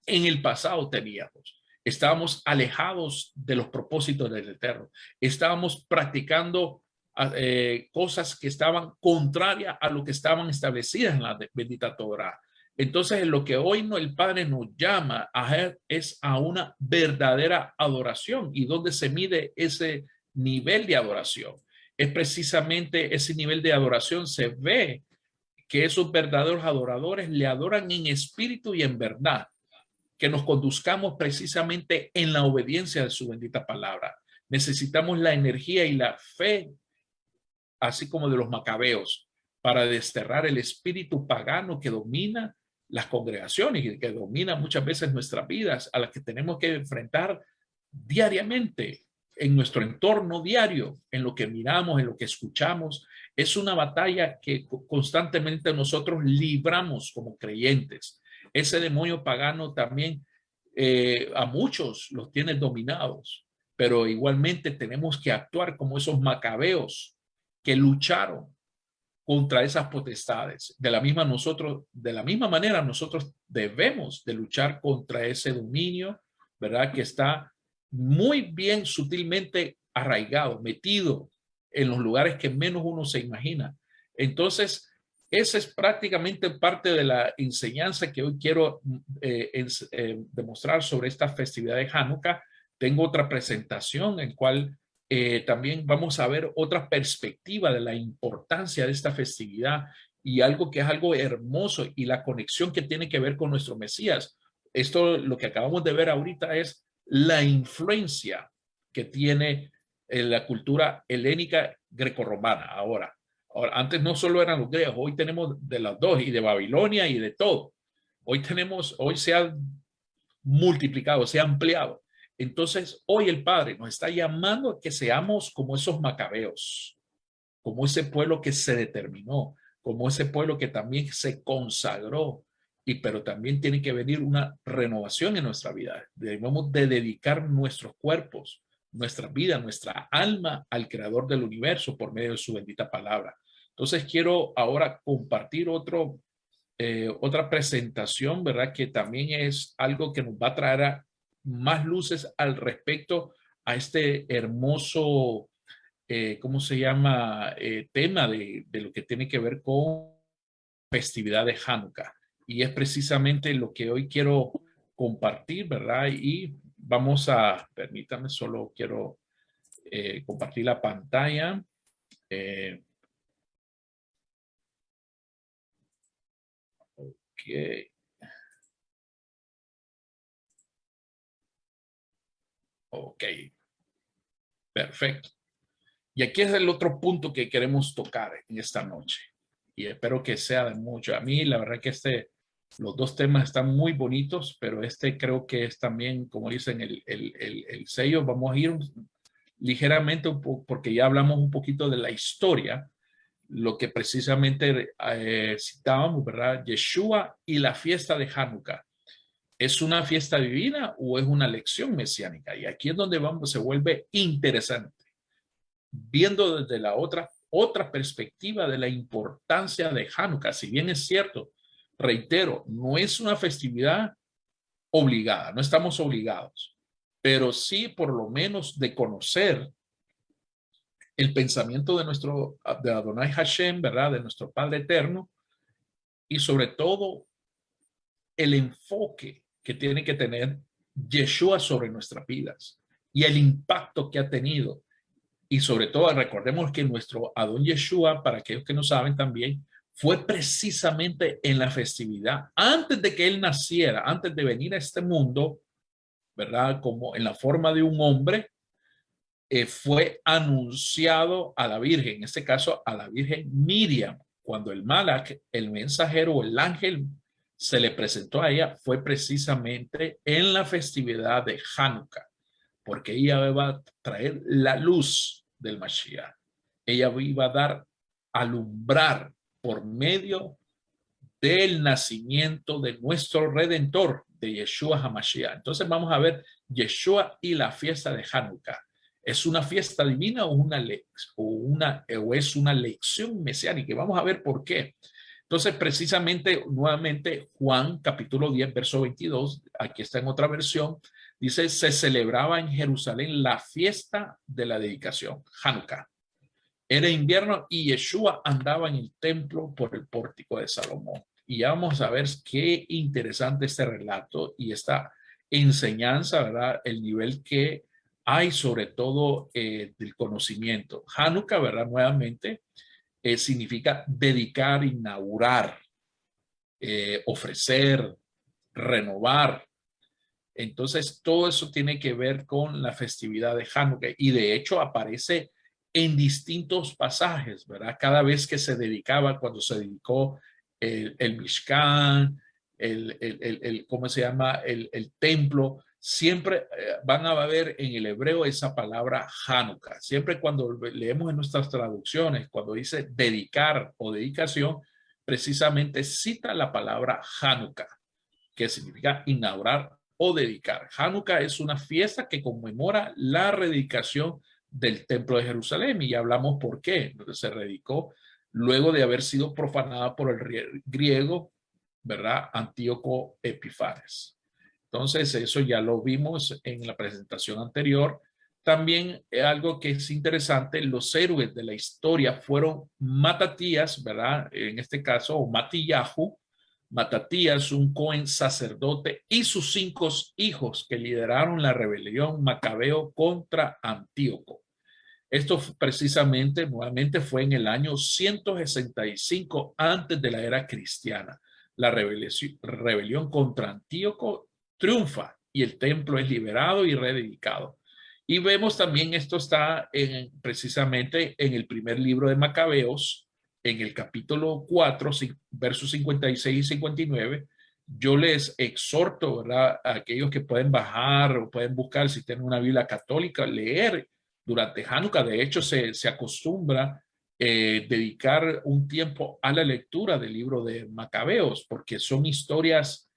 en el pasado teníamos. Estábamos alejados de los propósitos del Eterno. Estábamos practicando cosas que estaban contrarias a lo que estaban establecidas en la bendita Torá. Entonces, lo que hoy el Padre nos llama es a una verdadera adoración. ¿Y dónde se mide ese nivel de adoración? Es precisamente ese nivel de adoración. Se ve que esos verdaderos adoradores le adoran en espíritu y en verdad, que nos conduzcamos precisamente en la obediencia de su bendita palabra. Necesitamos la energía y la fe, así como de los macabeos, para desterrar el espíritu pagano que domina las congregaciones y que domina muchas veces nuestras vidas, a las que tenemos que enfrentar diariamente en nuestro entorno diario, en lo que miramos, en lo que escuchamos. Es una batalla que constantemente nosotros libramos como creyentes. Ese demonio pagano también a muchos los tiene dominados, pero igualmente tenemos que actuar como esos macabeos que lucharon contra esas potestades. De la misma manera, nosotros debemos de luchar contra ese dominio, ¿verdad? Que está muy bien sutilmente arraigado, metido en los lugares que menos uno se imagina. Entonces, esa es prácticamente parte de la enseñanza que hoy quiero demostrar sobre esta festividad de Hanukkah. Tengo otra presentación en cual también vamos a ver otra perspectiva de la importancia de esta festividad y algo que es algo hermoso y la conexión que tiene que ver con nuestro Mesías. Esto, lo que acabamos de ver ahorita, es la influencia que tiene en la cultura helénica grecorromana ahora. Ahora, antes no solo eran los griegos, hoy tenemos de las dos, y de Babilonia y de todo. Hoy se ha multiplicado, se ha ampliado. Entonces, hoy el Padre nos está llamando a que seamos como esos macabeos, como ese pueblo que se determinó, como ese pueblo que también se consagró, pero también tiene que venir una renovación en nuestra vida. Debemos de dedicar nuestros cuerpos, nuestra vida, nuestra alma al Creador del universo por medio de su bendita palabra. Entonces quiero ahora compartir otra presentación, ¿verdad? Que también es algo que nos va a traer más luces al respecto a este hermoso, ¿cómo se llama? Tema de lo que tiene que ver con festividad de Hanukkah. Y es precisamente lo que hoy quiero compartir, ¿verdad? Y vamos a, permítame, solo quiero compartir la pantalla. Ok. Ok, perfecto. Y aquí es el otro punto que queremos tocar en esta noche. Y espero que sea de mucho. A mí, la verdad que los dos temas están muy bonitos, pero este creo que es también, como dicen, el sello. Vamos a ir ligeramente, porque ya hablamos un poquito de la historia, lo que precisamente citábamos, ¿verdad? Yeshua y la fiesta de Hanukkah. ¿Es una fiesta divina o es una lección mesiánica? Y aquí es donde se vuelve interesante, viendo desde la otra perspectiva de la importancia de Hanukkah. Si bien es cierto, reitero, no es una festividad obligada, no estamos obligados, pero sí por lo menos de conocer el pensamiento de Adonai Hashem, ¿verdad? De nuestro Padre Eterno, y sobre todo el enfoque que tiene que tener Yeshua sobre nuestras vidas y el impacto que ha tenido. Y sobre todo, recordemos que nuestro Adón Yeshua, para aquellos que no saben también, fue precisamente en la festividad, antes de que él naciera, antes de venir a este mundo, ¿verdad? Como en la forma de un hombre, fue anunciado a la Virgen, en este caso a la Virgen Miriam, cuando el Malach, el mensajero o el ángel, se le presentó a ella, fue precisamente en la festividad de Hanukkah, porque ella iba a traer la luz del Mashiach. Ella iba a dar, alumbrar por medio del nacimiento de nuestro Redentor, de Yeshua HaMashiach. Entonces vamos a ver Yeshua y la fiesta de Hanukkah. ¿Es una fiesta divina o es una lección mesiánica? Vamos a ver por qué. Entonces, precisamente, nuevamente, Juan capítulo 10, verso 22, aquí está en otra versión, dice, se celebraba en Jerusalén la fiesta de la dedicación, Hanukkah. Era invierno y Yeshua andaba en el templo por el pórtico de Salomón. Y ya vamos a ver qué interesante este relato y esta enseñanza, ¿verdad? El nivel que hay sobre todo del conocimiento. Hanukkah, ¿verdad? Nuevamente, significa dedicar, inaugurar, ofrecer, renovar. Entonces, todo eso tiene que ver con la festividad de Hanukkah y de hecho aparece en distintos pasajes, ¿verdad? Cada vez que se dedicaba, cuando se dedicó el Mishkan, ¿cómo se llama? El templo, siempre van a ver en el hebreo esa palabra Hanukkah. Siempre cuando leemos en nuestras traducciones, cuando dice dedicar o dedicación, precisamente cita la palabra Hanukkah, que significa inaugurar o dedicar. Hanukkah es una fiesta que conmemora la rededicación del templo de Jerusalén y ya hablamos por qué se redicó luego de haber sido profanada por el griego, ¿verdad? Antíoco Epifanes. Entonces, eso ya lo vimos en la presentación anterior. También algo que es interesante, los héroes de la historia fueron Matatías, ¿verdad? En este caso, o Matillahu, Matatías, un Cohen sacerdote, y sus 5 hijos que lideraron la rebelión macabeo contra Antíoco. Esto precisamente, nuevamente, fue en el año 165 antes de la era cristiana. La rebelión contra Antíoco triunfa y el templo es liberado y rededicado. Y vemos también, esto está precisamente en el primer libro de Macabeos, en el capítulo 4, versos 56 y 59. Yo les exhorto, ¿verdad?, a aquellos que pueden bajar o pueden buscar, si tienen una Biblia católica, leer durante Hanukkah. De hecho, se acostumbra dedicar un tiempo a la lectura del libro de Macabeos, porque son historias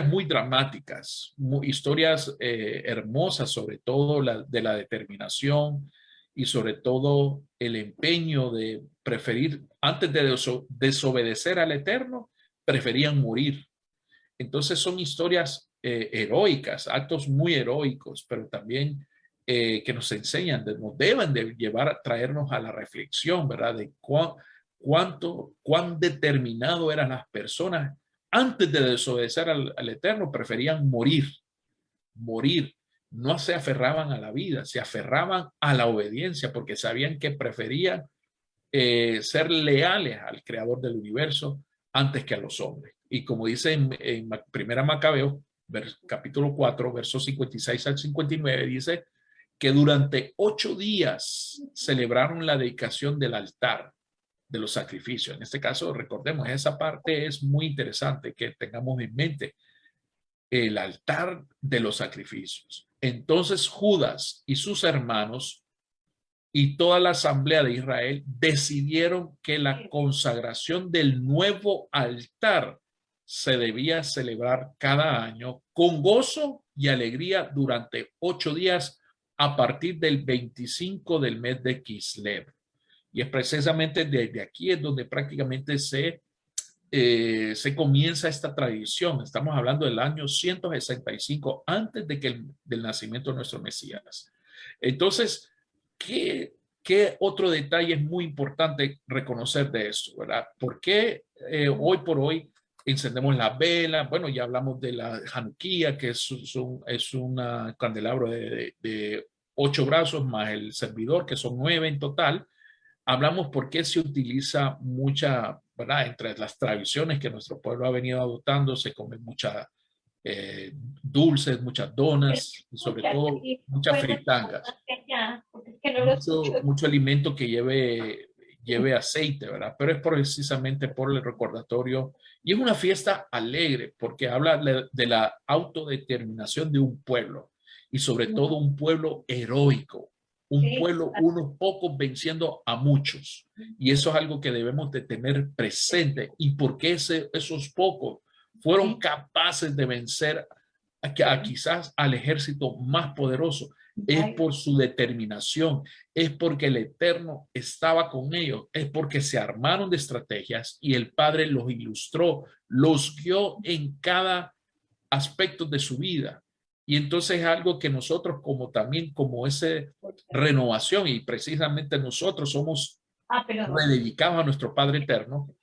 muy dramáticas, historias hermosas, sobre todo de la determinación y sobre todo el empeño de preferir, antes de desobedecer al Eterno, preferían morir. Entonces son historias heroicas, actos muy heroicos, pero también que nos enseñan, nos deben de llevar a traernos a la reflexión, ¿verdad? De cuán determinado eran las personas antes de desobedecer al Eterno, preferían morir. No se aferraban a la vida, se aferraban a la obediencia porque sabían que preferían ser leales al creador del universo antes que a los hombres. Y como dice en Primera Macabeo, capítulo 4, versos 56 al 59, dice que durante 8 días celebraron la dedicación del altar de los sacrificios. En este caso, recordemos, esa parte es muy interesante que tengamos en mente, el altar de los sacrificios. Entonces Judas y sus hermanos y toda la asamblea de Israel decidieron que la consagración del nuevo altar se debía celebrar cada año con gozo y alegría durante 8 días a partir del 25 del mes de Kislev. Y es precisamente desde aquí es donde prácticamente se comienza esta tradición. Estamos hablando del año 165 antes del nacimiento de nuestro Mesías. Entonces, ¿qué otro detalle es muy importante reconocer de esto, verdad? ¿Por qué hoy por hoy encendemos la vela? Bueno, ya hablamos de la Hanukkah, que es un candelabro de 8 brazos más el servidor, que son 9 en total. Hablamos por qué se utiliza mucha, ¿verdad? Entre las tradiciones que nuestro pueblo ha venido adoptando, se comen muchas dulces, muchas donas, y sobre todo muchas fritangas. Mucho alimento que lleve aceite, ¿verdad? Pero es precisamente por el recordatorio. Y es una fiesta alegre porque habla de la autodeterminación de un pueblo y sobre todo un pueblo heroico, un pueblo, unos pocos venciendo a muchos. Y eso es algo que debemos de tener presente. ¿Y por qué esos pocos fueron capaces de vencer quizás al ejército más poderoso? Es por su determinación, es porque el Eterno estaba con ellos, es porque se armaron de estrategias y el Padre los ilustró, los guió en cada aspecto de su vida. Y entonces es algo que nosotros como esa renovación, y precisamente nosotros somos rededicados a nuestro Padre Eterno,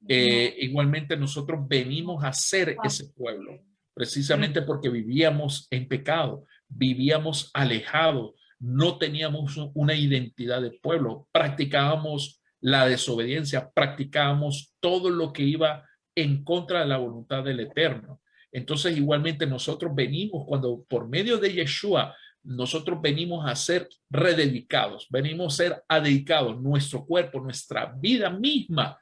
igualmente nosotros venimos a ser ese pueblo, precisamente porque vivíamos en pecado, vivíamos alejados, no teníamos una identidad de pueblo, practicábamos la desobediencia, practicábamos todo lo que iba en contra de la voluntad del Eterno. Entonces igualmente nosotros venimos, cuando por medio de Yeshua, nosotros venimos a ser rededicados, venimos a ser dedicados, nuestro cuerpo, nuestra vida misma,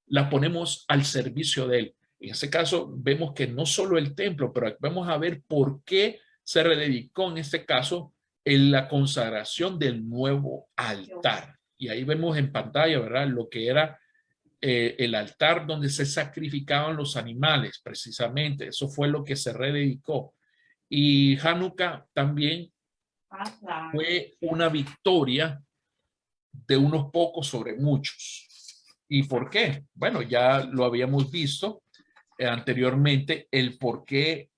la ponemos al servicio de Él. En ese caso, vemos que no solo el templo, pero vamos a ver por qué se rededicó en este caso en la consagración del nuevo altar. Y ahí vemos en pantalla, ¿verdad?, lo que era el altar donde se sacrificaban los animales, precisamente. Eso fue lo que se rededicó. Y Hanukkah también fue una victoria de unos pocos sobre muchos. ¿Y por qué? Bueno, ya lo habíamos visto anteriormente, el por qué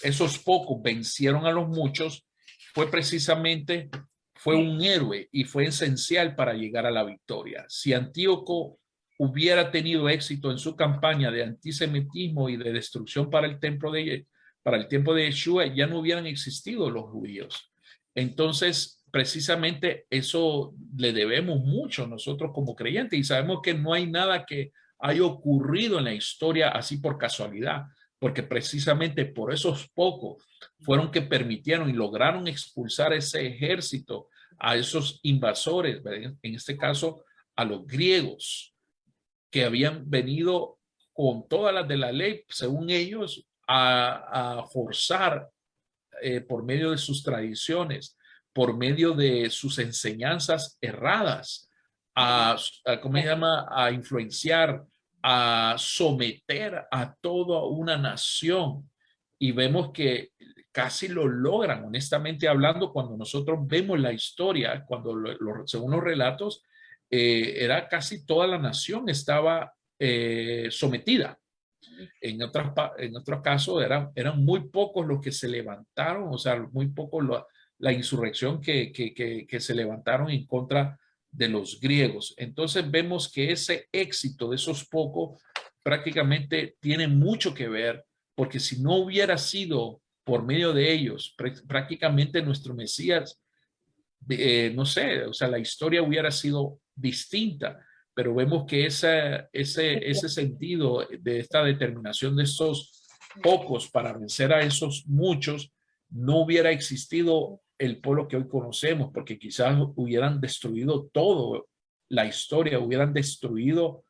esos pocos vencieron a los muchos fue precisamente, fue un héroe y fue esencial para llegar a la victoria. Si Antíoco hubiera tenido éxito en su campaña de antisemitismo y de destrucción para el tiempo de Yeshua, ya no hubieran existido los judíos. Entonces, precisamente eso le debemos mucho nosotros como creyentes y sabemos que no hay nada que haya ocurrido en la historia así por casualidad, porque precisamente por esos pocos fueron que permitieron y lograron expulsar ese ejército a esos invasores, en este caso a los griegos, que habían venido con todas las de la ley, según ellos, a forzar por medio de sus tradiciones, por medio de sus enseñanzas erradas, ¿cómo se llama? A influenciar, a someter a toda una nación. Y vemos que casi lo logran, honestamente hablando, cuando nosotros vemos la historia, según los relatos, era casi toda la nación estaba sometida. En otros casos eran muy pocos los que se levantaron, o sea, muy poco la insurrección que se levantaron en contra de los griegos. Entonces vemos que ese éxito de esos pocos prácticamente tiene mucho que ver, porque si no hubiera sido por medio de ellos, prácticamente nuestro Mesías, no sé, o sea, la historia hubiera sido distinta, pero vemos que ese sentido de esta determinación de esos pocos para vencer a esos muchos no hubiera existido el pueblo que hoy conocemos, porque quizás hubieran destruido todo la historia, hubieran destruido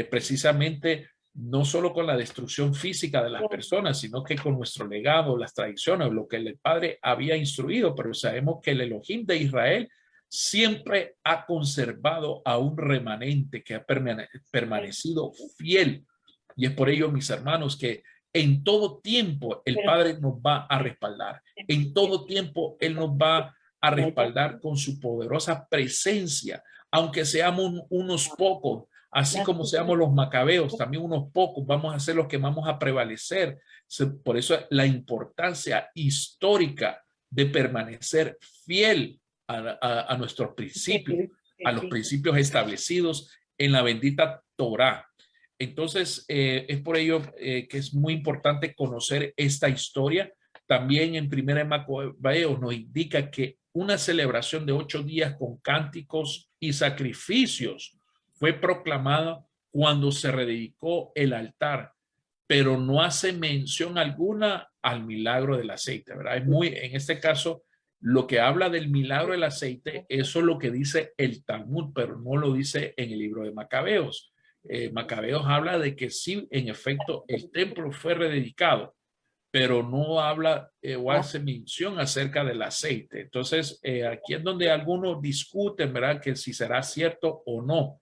precisamente no solo con la destrucción física de las personas, sino que con nuestro legado, las tradiciones, lo que el Padre había instruido, pero sabemos que el Elohim de Israel siempre ha conservado a un remanente que ha permanecido fiel. Y es por ello, mis hermanos, que en todo tiempo el Padre nos va a respaldar. En todo tiempo Él nos va a respaldar con su poderosa presencia, aunque seamos unos pocos. Así como seamos los macabeos, también unos pocos vamos a ser los que vamos a prevalecer. Por eso la importancia histórica de permanecer fiel a nuestros principios, a los principios establecidos en la bendita Torá. Entonces, es por ello que es muy importante conocer esta historia. También en Primera de Macabeos nos indica que una celebración de 8 días con cánticos y sacrificios fue proclamada cuando se rededicó el altar, pero no hace mención alguna al milagro del aceite, ¿verdad? En este caso, lo que habla del milagro del aceite, eso es lo que dice el Talmud, pero no lo dice en el libro de Macabeos. Macabeos habla de que sí, en efecto, el templo fue rededicado, pero no habla o hace mención acerca del aceite. Entonces, aquí es donde algunos discuten, ¿verdad? Que si será cierto o no.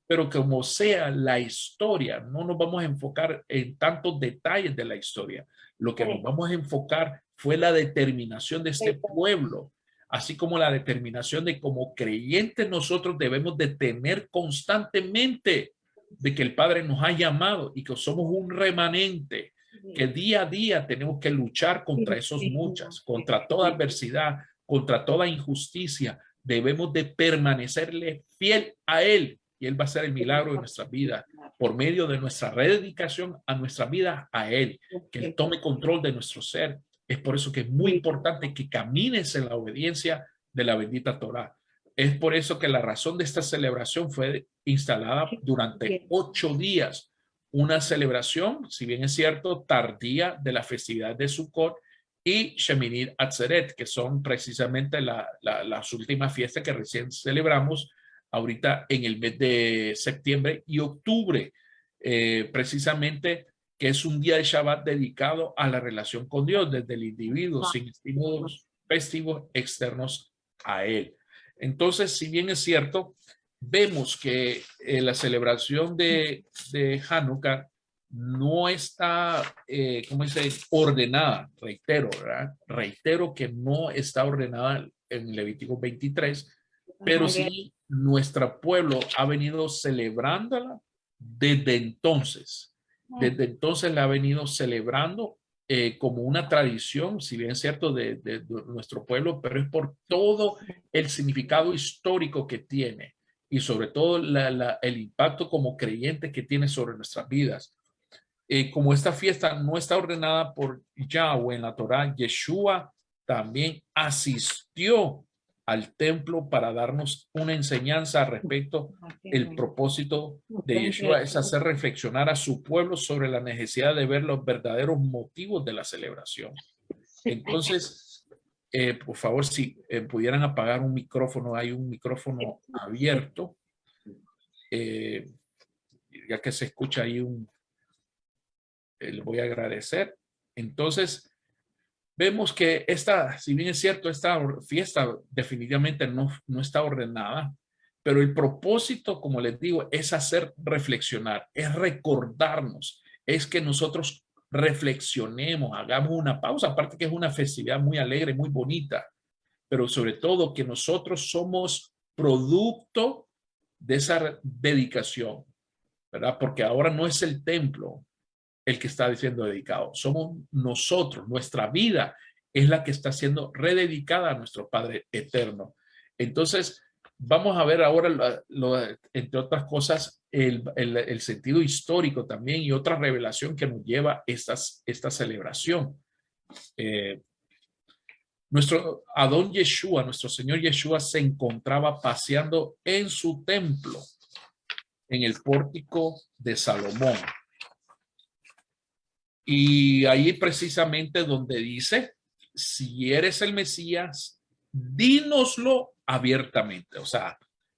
Pero como sea la historia, no nos vamos a enfocar en tantos detalles de la historia. Lo que nos vamos a enfocar fue la determinación de este pueblo, así como la determinación de como creyentes nosotros debemos de tener constantemente de que el Padre nos ha llamado y que somos un remanente, que día a día tenemos que luchar contra esos muchas, contra toda adversidad, contra toda injusticia. Debemos de permanecerle fiel a Él y Él va a hacer el milagro de nuestras vidas por medio de nuestra rededicación a nuestra vida a Él, que Él tome control de nuestro ser. Es por eso que es muy importante que camines en la obediencia de la bendita Torá. Es por eso que la razón de esta celebración fue instalada durante 8 días. Una celebración, si bien es cierto, tardía de la festividad de Sukkot y Sheminit Atzeret, que son precisamente las últimas fiestas que recién celebramos ahorita en el mes de septiembre y octubre, precisamente que es un día de Shabbat dedicado a la relación con Dios desde el individuo, sin estímulos festivos externos a él. Entonces, si bien es cierto, vemos que la celebración de Hanukkah no está, ¿cómo dice? Ordenada, reitero, ¿verdad? Reitero que no está ordenada en Levítico 23, pero sí nuestro pueblo ha venido celebrándola desde entonces. Desde entonces la ha venido celebrando como una tradición, si bien es cierto, de nuestro pueblo, pero es por todo el significado histórico que tiene y sobre todo el impacto como creyente que tiene sobre nuestras vidas. Como esta fiesta no está ordenada por Yahweh en la Torá, Yeshua también asistió al templo para darnos una enseñanza respecto. El propósito de Yeshua es hacer reflexionar a su pueblo sobre la necesidad de ver los verdaderos motivos de la celebración. Entonces, por favor, si pudieran apagar un micrófono, hay un micrófono abierto, ya que se escucha ahí le voy a agradecer. Entonces, vemos que si bien es cierto, esta fiesta definitivamente no está ordenada, pero el propósito, como les digo, es hacer reflexionar, es recordarnos, es que nosotros reflexionemos, hagamos una pausa, aparte que es una festividad muy alegre, muy bonita, pero sobre todo que nosotros somos producto de esa dedicación, ¿verdad? Porque ahora no es el templo el que está siendo dedicado. Somos nosotros, nuestra vida es la que está siendo rededicada a nuestro Padre eterno. Entonces, vamos a ver ahora, entre otras cosas, el sentido histórico también y otra revelación que nos lleva esta celebración. Nuestro Adón Yeshua, nuestro Señor Yeshua, se encontraba paseando en su templo, en el pórtico de Salomón. Y ahí precisamente donde dice, si eres el Mesías, dínoslo abiertamente. O sea,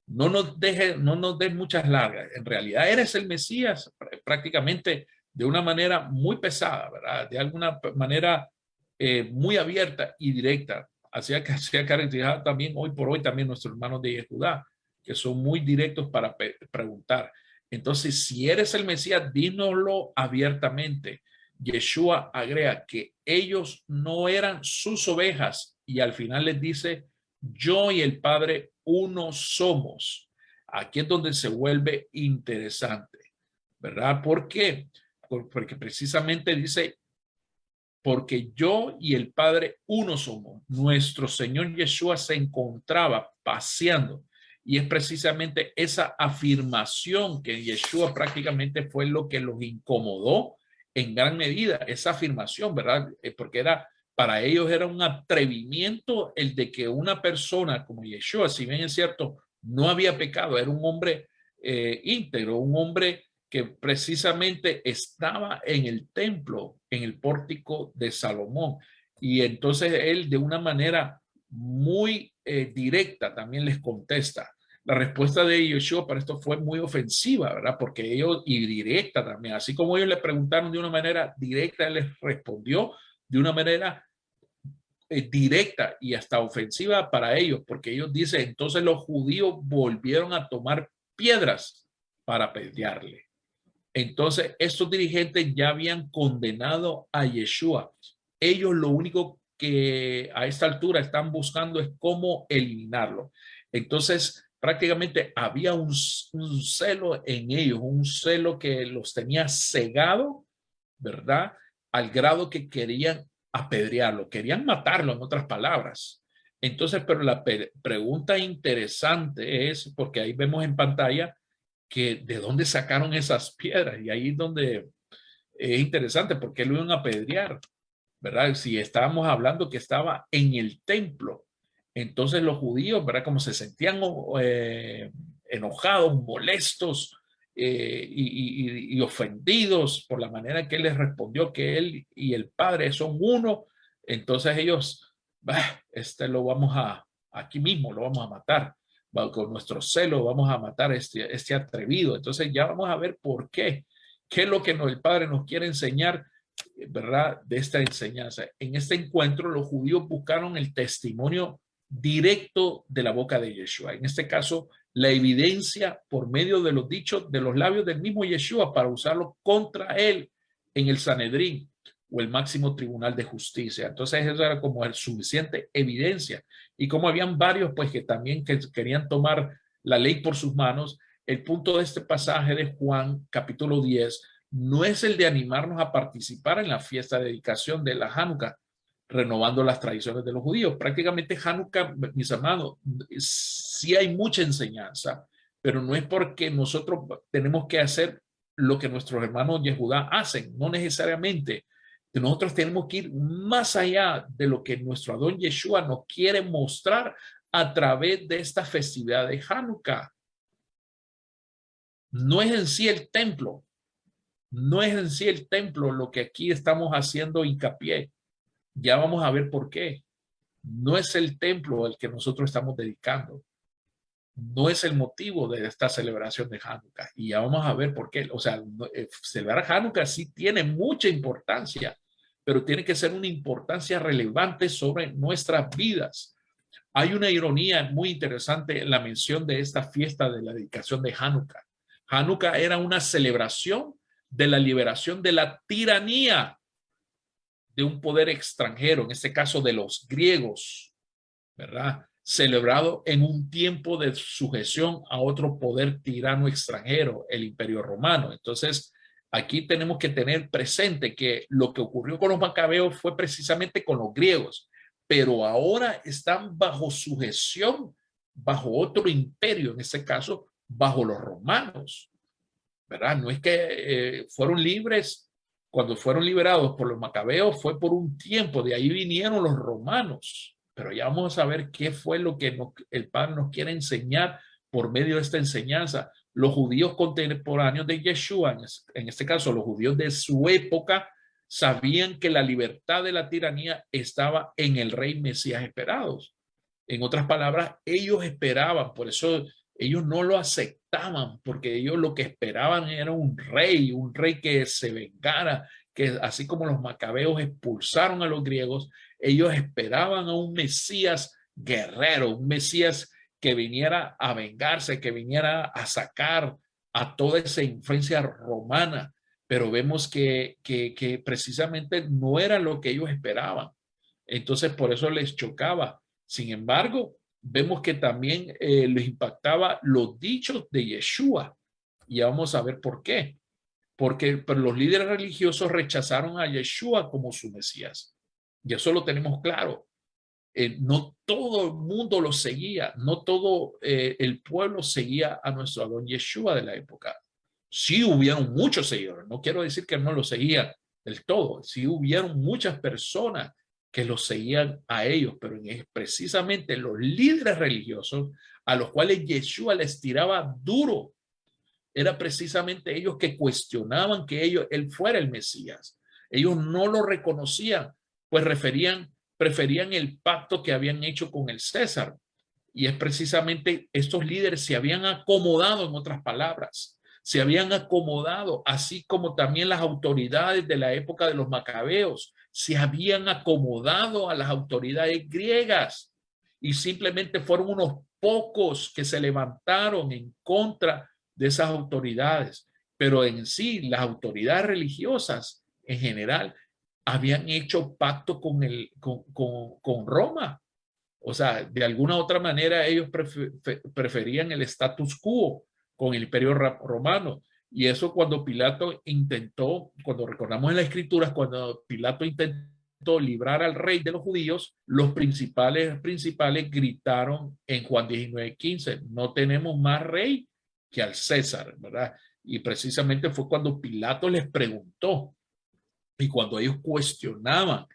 no nos des muchas largas. En realidad eres el Mesías prácticamente de una manera muy pesada, ¿verdad? De alguna manera muy abierta y directa. Hacía caracterizar también hoy por hoy también nuestros hermanos de Judá, que son muy directos para preguntar. Entonces, si eres el Mesías, dínoslo abiertamente. Yeshua agrega que ellos no eran sus ovejas y al final les dice, yo y el Padre uno somos. Aquí es donde se vuelve interesante, ¿verdad? ¿Por qué? Porque precisamente dice, porque yo y el Padre uno somos. Nuestro Señor Yeshua se encontraba paseando y es precisamente esa afirmación que Yeshua prácticamente fue lo que los incomodó en gran medida, esa afirmación, ¿verdad? Porque para ellos era un atrevimiento el de que una persona como Yeshua, si bien es cierto, no había pecado, era un hombre íntegro, un hombre que precisamente estaba en el templo, en el pórtico de Salomón. Y entonces él de una manera muy directa también les contesta. La respuesta de Yeshua para esto fue muy ofensiva, ¿verdad? Porque ellos, y directa también, así como ellos le preguntaron de una manera directa, él les respondió de una manera directa y hasta ofensiva para ellos, porque ellos dicen, entonces los judíos volvieron a tomar piedras para apedrearle. Entonces, estos dirigentes ya habían condenado a Yeshua. Ellos lo único que a esta altura están buscando es cómo eliminarlo. Entonces, prácticamente había un celo en ellos, un celo que los tenía cegado, ¿verdad? Al grado que querían apedrearlo, querían matarlo, en otras palabras. Entonces, pero la pregunta interesante es, porque ahí vemos en pantalla, que de dónde sacaron esas piedras. Y ahí es donde es interesante, porque lo iban a apedrear, ¿verdad? Si estábamos hablando que estaba en el templo, entonces los judíos, ¿verdad? Como se sentían enojados, molestos y ofendidos por la manera que él les respondió que él y el Padre son uno, entonces ellos, lo vamos aquí mismo lo vamos a matar. Con nuestro celo vamos a matar a este atrevido. Entonces ya vamos a ver por qué. ¿Qué es lo que el Padre nos quiere enseñar, verdad, de esta enseñanza? En este encuentro los judíos buscaron el testimonio directo de la boca de Yeshua. En este caso, la evidencia por medio de los dichos de los labios del mismo Yeshua para usarlo contra él en el Sanedrín. o el máximo tribunal de justicia. Entonces eso era como el suficiente evidencia. Y como habían varios pues que también querían tomar la ley por sus manos, el punto de este pasaje de Juan capítulo 10 no es el de animarnos a participar en la fiesta de dedicación de la Hanukkah, renovando las tradiciones de los judíos. Prácticamente Hanukkah, mis amados, sí hay mucha enseñanza, pero no es porque nosotros tenemos que hacer lo que nuestros hermanos Yehudá hacen, no necesariamente. Nosotros tenemos que ir más allá de lo que nuestro Adón Yeshua nos quiere mostrar a través de esta festividad de Hanukkah. No es en sí el templo, no es en sí el templo lo que aquí estamos haciendo hincapié. Ya vamos a ver por qué. No es el templo el que nosotros estamos dedicando. No es el motivo de esta celebración de Hanukkah. Y ya vamos a ver por qué. O sea, celebrar Hanukkah sí tiene mucha importancia, pero tiene que ser una importancia relevante sobre nuestras vidas. Hay una ironía muy interesante en la mención de esta fiesta de la dedicación de Hanukkah. Hanukkah era una celebración de la liberación de la tiranía de un poder extranjero, en este caso de los griegos, ¿verdad? Celebrado en un tiempo de sujeción a otro poder tirano extranjero, el Imperio Romano. Entonces, aquí tenemos que tener presente que lo que ocurrió con los macabeos fue precisamente con los griegos, pero ahora están bajo sujeción, bajo otro imperio, en este caso, bajo los romanos, ¿verdad? No es que fueron libres. Cuando fueron liberados por los macabeos fue por un tiempo, de ahí vinieron los romanos. Pero ya vamos a ver qué fue lo que el Padre nos quiere enseñar por medio de esta enseñanza. Los judíos contemporáneos de Yeshua, en este caso los judíos de su época, sabían que la libertad de la tiranía estaba en el rey Mesías esperado. En otras palabras, ellos esperaban, por eso ellos no lo aceptaban, porque ellos lo que esperaban era un rey que se vengara, que así como los macabeos expulsaron a los griegos, ellos esperaban a un Mesías guerrero, un Mesías que viniera a vengarse, que viniera a sacar a toda esa influencia romana, pero vemos que precisamente no era lo que ellos esperaban. Entonces, por eso les chocaba. Sin embargo, vemos que también les impactaba los dichos de Yeshua. Y ya vamos a ver por qué. Porque los líderes religiosos rechazaron a Yeshua como su Mesías. Y eso lo tenemos claro. No todo el mundo lo seguía, no todo el pueblo seguía a nuestro Adón Yeshua de la época. Sí hubieron muchos seguidores, no quiero decir que no lo seguían del todo, sí hubieron muchas personas que los seguían a ellos, pero precisamente los líderes religiosos a los cuales Yeshua les tiraba duro, era precisamente ellos que cuestionaban que él fuera el Mesías. Ellos no lo reconocían, pues preferían el pacto que habían hecho con el César. Y es precisamente estos líderes se habían acomodado, en otras palabras, se habían acomodado, así como también las autoridades de la época de los macabeos, se habían acomodado a las autoridades griegas y simplemente fueron unos pocos que se levantaron en contra de esas autoridades. Pero en sí, las autoridades religiosas en general habían hecho pacto con Roma. O sea, de alguna otra manera ellos preferían el status quo con el Imperio Romano. Y eso cuando Pilato intentó, cuando recordamos en las Escrituras, cuando Pilato intentó librar al rey de los judíos, los principales gritaron en Juan 19:15, no tenemos más rey que al César, ¿verdad? Y precisamente fue cuando Pilato les preguntó y cuando ellos cuestionaban,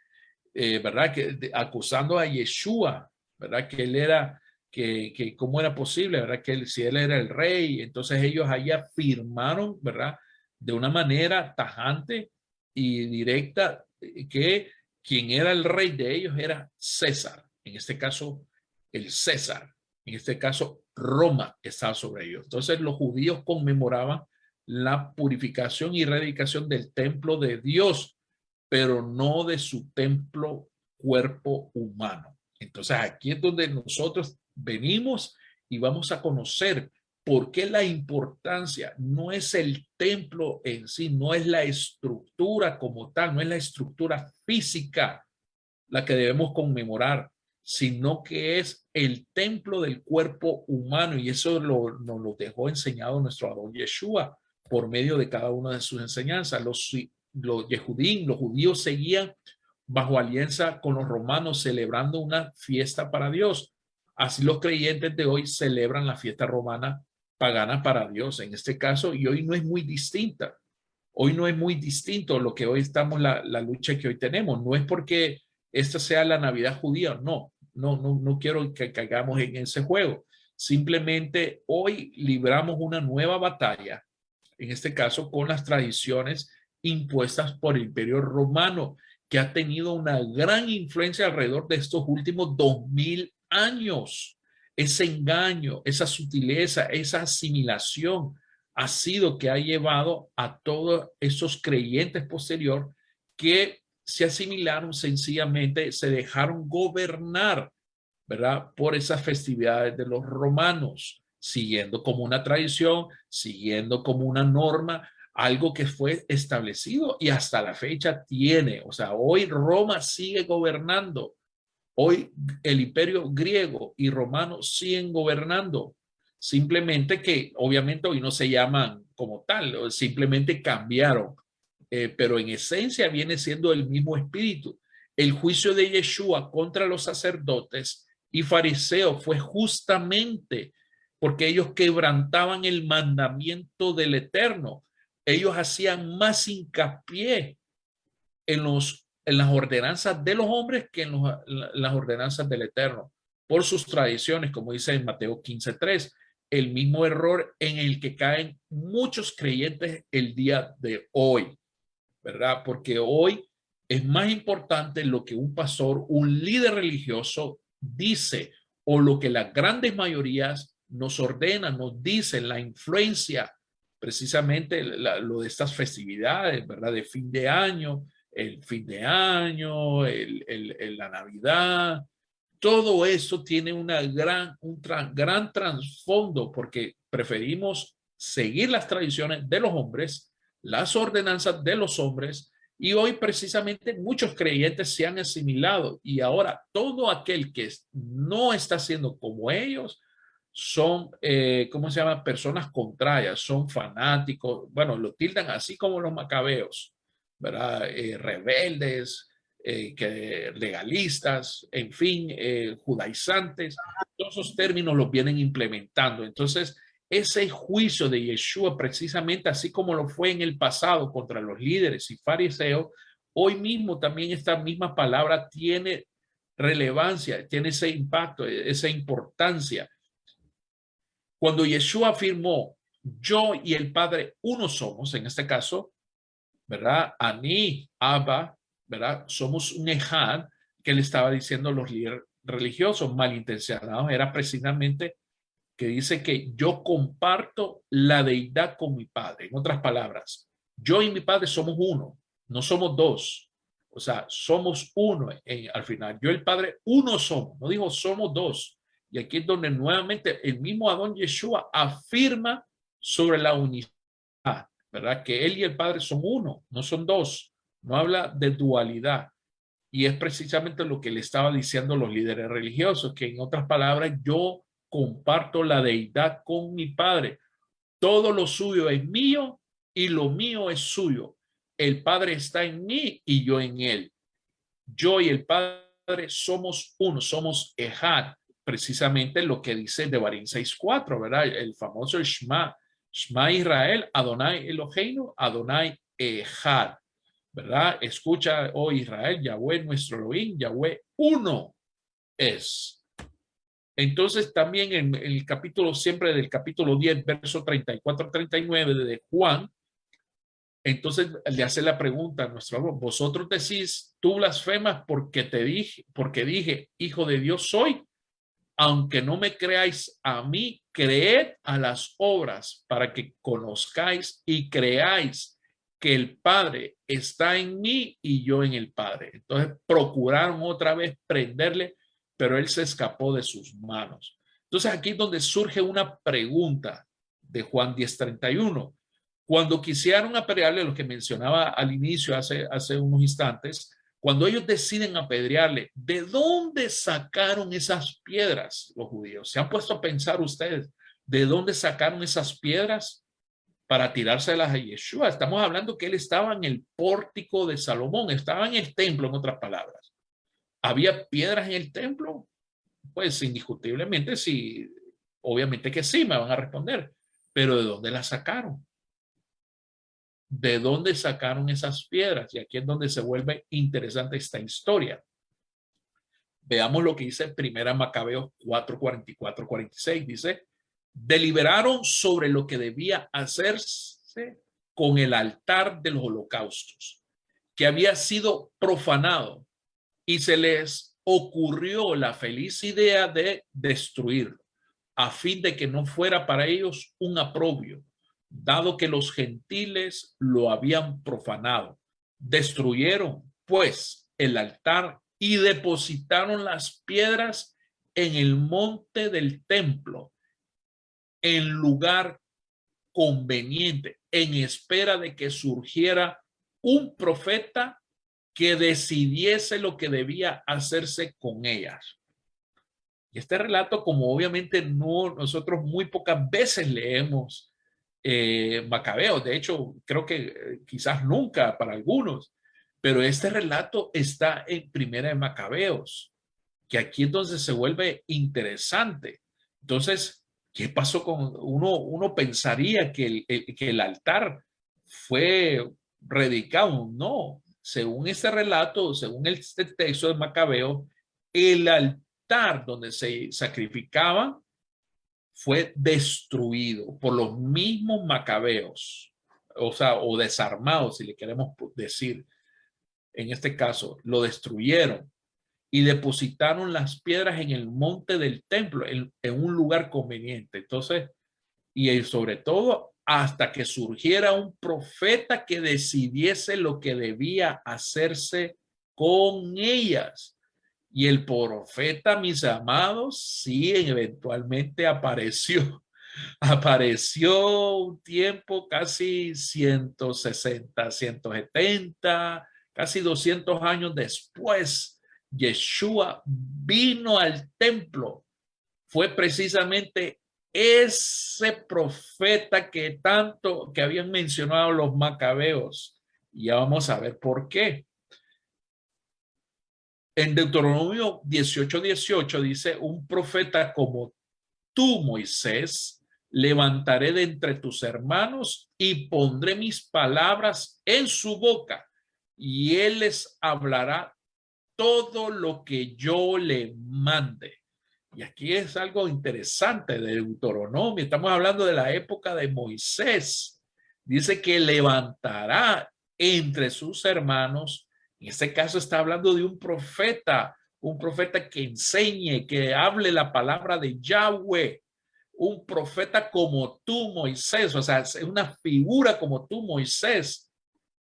¿verdad? Acusando a Yeshua, ¿verdad? Que él era, que cómo era posible, ¿verdad? Si él era el rey. Entonces ellos ahí afirmaron, ¿verdad? De una manera tajante y directa que quien era el rey de ellos era César. En este caso, el César. En este caso, Roma estaba sobre ellos. Entonces los judíos conmemoraban la purificación y erradicación del templo de Dios, pero no de su templo cuerpo humano. Entonces aquí es donde nosotros venimos y vamos a conocer ¿Por qué la importancia? No es el templo en sí, no es la estructura como tal, no es la estructura física la que debemos conmemorar, sino que es el templo del cuerpo humano, y eso nos lo dejó enseñado nuestro Adón Yeshua por medio de cada una de sus enseñanzas. Los Yehudim, los judíos, seguían bajo alianza con los romanos celebrando una fiesta para Dios. Así los creyentes de hoy celebran la fiesta romana pagana para Dios en este caso, y hoy no es muy distinta. Hoy no es muy distinto lo que hoy estamos, la lucha que hoy tenemos. No es porque esta sea la Navidad judía, no quiero que caigamos en ese juego. Simplemente hoy libramos una nueva batalla, en este caso con las tradiciones impuestas por el Imperio Romano, que ha tenido una gran influencia alrededor de estos últimos 2000 años. Ese engaño, esa sutileza, esa asimilación ha sido que ha llevado a todos esos creyentes posterior que se asimilaron, sencillamente se dejaron gobernar, ¿verdad? Por esas festividades de los romanos, siguiendo como una tradición, siguiendo como una norma, algo que fue establecido y hasta la fecha tiene. O sea, hoy Roma sigue gobernando. Hoy el imperio griego y romano siguen gobernando. Simplemente que obviamente hoy no se llaman como tal, simplemente cambiaron. Pero en esencia viene siendo el mismo espíritu. El juicio de Yeshua contra los sacerdotes y fariseos fue justamente porque ellos quebrantaban el mandamiento del Eterno. Ellos hacían más hincapié en las ordenanzas de los hombres que en las ordenanzas del Eterno, por sus tradiciones, como dice en Mateo 15:3, el mismo error en el que caen muchos creyentes el día de hoy, ¿verdad? Porque hoy es más importante lo que un pastor, un líder religioso dice, o lo que las grandes mayorías nos ordenan, nos dicen, la influencia, precisamente lo de estas festividades, ¿verdad? De fin de año, el fin de año, la Navidad, todo eso tiene un gran trasfondo porque preferimos seguir las tradiciones de los hombres, las ordenanzas de los hombres, y hoy precisamente muchos creyentes se han asimilado y ahora todo aquel que no está haciendo como ellos son, ¿cómo se llama? Personas contrarias, son fanáticos, bueno, lo tildan así como los macabeos, ¿verdad? Rebeldes, que legalistas, en fin, judaizantes, todos esos términos los vienen implementando. Entonces, ese juicio de Yeshua, precisamente así como lo fue en el pasado contra los líderes y fariseos, hoy mismo también esta misma palabra tiene relevancia, tiene ese impacto, esa importancia. Cuando Yeshua afirmó, yo y el Padre uno somos, en este caso, ¿verdad? Ani, Abba, ¿verdad? Somos un ejad, que le estaba diciendo a los líderes religiosos malintencionados, era precisamente que dice que yo comparto la deidad con mi Padre. En otras palabras, yo y mi Padre somos uno, no somos dos. O sea, somos uno al final. Yo y el Padre uno somos, no dijo somos dos. Y aquí es donde nuevamente el mismo Adón Yeshua afirma sobre la unidad, ¿verdad? Que él y el Padre son uno, no son dos. No habla de dualidad. Y es precisamente lo que le estaba diciendo los líderes religiosos, que en otras palabras, yo comparto la deidad con mi Padre. Todo lo suyo es mío y lo mío es suyo. El Padre está en mí y yo en él. Yo y el Padre somos uno, somos Ejad, precisamente lo que dice Devarim 6:4, ¿verdad? El famoso Shema, Shema Israel, Adonai Eloheinu, Adonai Ejad, ¿verdad? Escucha, oh Israel, Yahweh nuestro Elohim, Yahweh uno es. Entonces también en el capítulo, siempre del capítulo 10, verso 34-39 de Juan, entonces le hace la pregunta a nuestro amor, vosotros decís, tú blasfemas porque dije, hijo de Dios soy, aunque no me creáis a mí, creed a las obras para que conozcáis y creáis que el Padre está en mí y yo en el Padre. Entonces procuraron otra vez prenderle, pero él se escapó de sus manos. Entonces aquí es donde surge una pregunta. de Juan 10:31. Cuando quisieron apedrearle, lo que mencionaba al inicio hace unos instantes, cuando ellos deciden apedrearle, ¿de dónde sacaron esas piedras los judíos? ¿Se han puesto a pensar ustedes de dónde sacaron esas piedras para tirárselas a Yeshua? Estamos hablando que él estaba en el pórtico de Salomón, estaba en el templo, en otras palabras. ¿Había piedras en el templo? Pues indiscutiblemente sí, obviamente que sí, me van a responder. Pero ¿de dónde las sacaron? ¿De dónde sacaron esas piedras? Y aquí es donde se vuelve interesante esta historia. Veamos lo que dice 1 Macabeos 4:44-46. Dice, deliberaron sobre lo que debía hacerse con el altar de los holocaustos, que había sido profanado, y se les ocurrió la feliz idea de destruirlo, a fin de que no fuera para ellos un aprobio, dado que los gentiles lo habían profanado. Destruyeron, pues, el altar y depositaron las piedras en el monte del templo, en lugar conveniente, en espera de que surgiera un profeta que decidiese lo que debía hacerse con ellas. Y este relato, como obviamente nosotros muy pocas veces leemos Macabeos, de hecho creo que quizás nunca para algunos, pero este relato está en Primera de Macabeos, que aquí entonces se vuelve interesante. Entonces, ¿qué pasó con uno pensaría que el altar fue redicado? No, según este relato, según este texto de Macabeo, el altar donde se sacrificaban fue destruido por los mismos macabeos, o sea, o desarmados, si le queremos decir. En este caso, lo destruyeron y depositaron las piedras en el monte del templo, en un lugar conveniente. Entonces, y sobre todo, hasta que surgiera un profeta que decidiese lo que debía hacerse con ellas. Y el profeta, mis amados, sí, eventualmente apareció. Apareció un tiempo casi 160, 170, casi 200 años después. Yeshua vino al templo. Fue precisamente ese profeta que habían mencionado los macabeos. Y ya vamos a ver por qué. En Deuteronomio 18:18 dice, un profeta como tú, Moisés, levantaré de entre tus hermanos y pondré mis palabras en su boca, y él les hablará todo lo que yo le mande. Y aquí es algo interesante de Deuteronomio. Estamos hablando de la época de Moisés. Dice que levantará entre sus hermanos. En este caso está hablando de un profeta que enseñe, que hable la palabra de Yahweh. Un profeta como tú, Moisés. O sea, es una figura como tú, Moisés.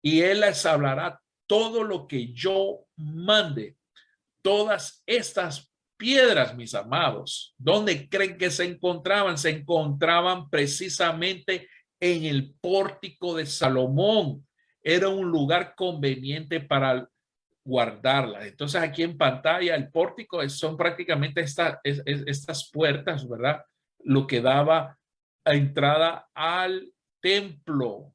Y él les hablará todo lo que yo mande. Todas estas piedras, mis amados, ¿dónde creen que se encontraban? Se encontraban precisamente en el pórtico de Salomón. Era un lugar conveniente para guardarlas. Entonces aquí en pantalla el pórtico son prácticamente estas puertas, ¿verdad? Lo que daba a entrada al templo.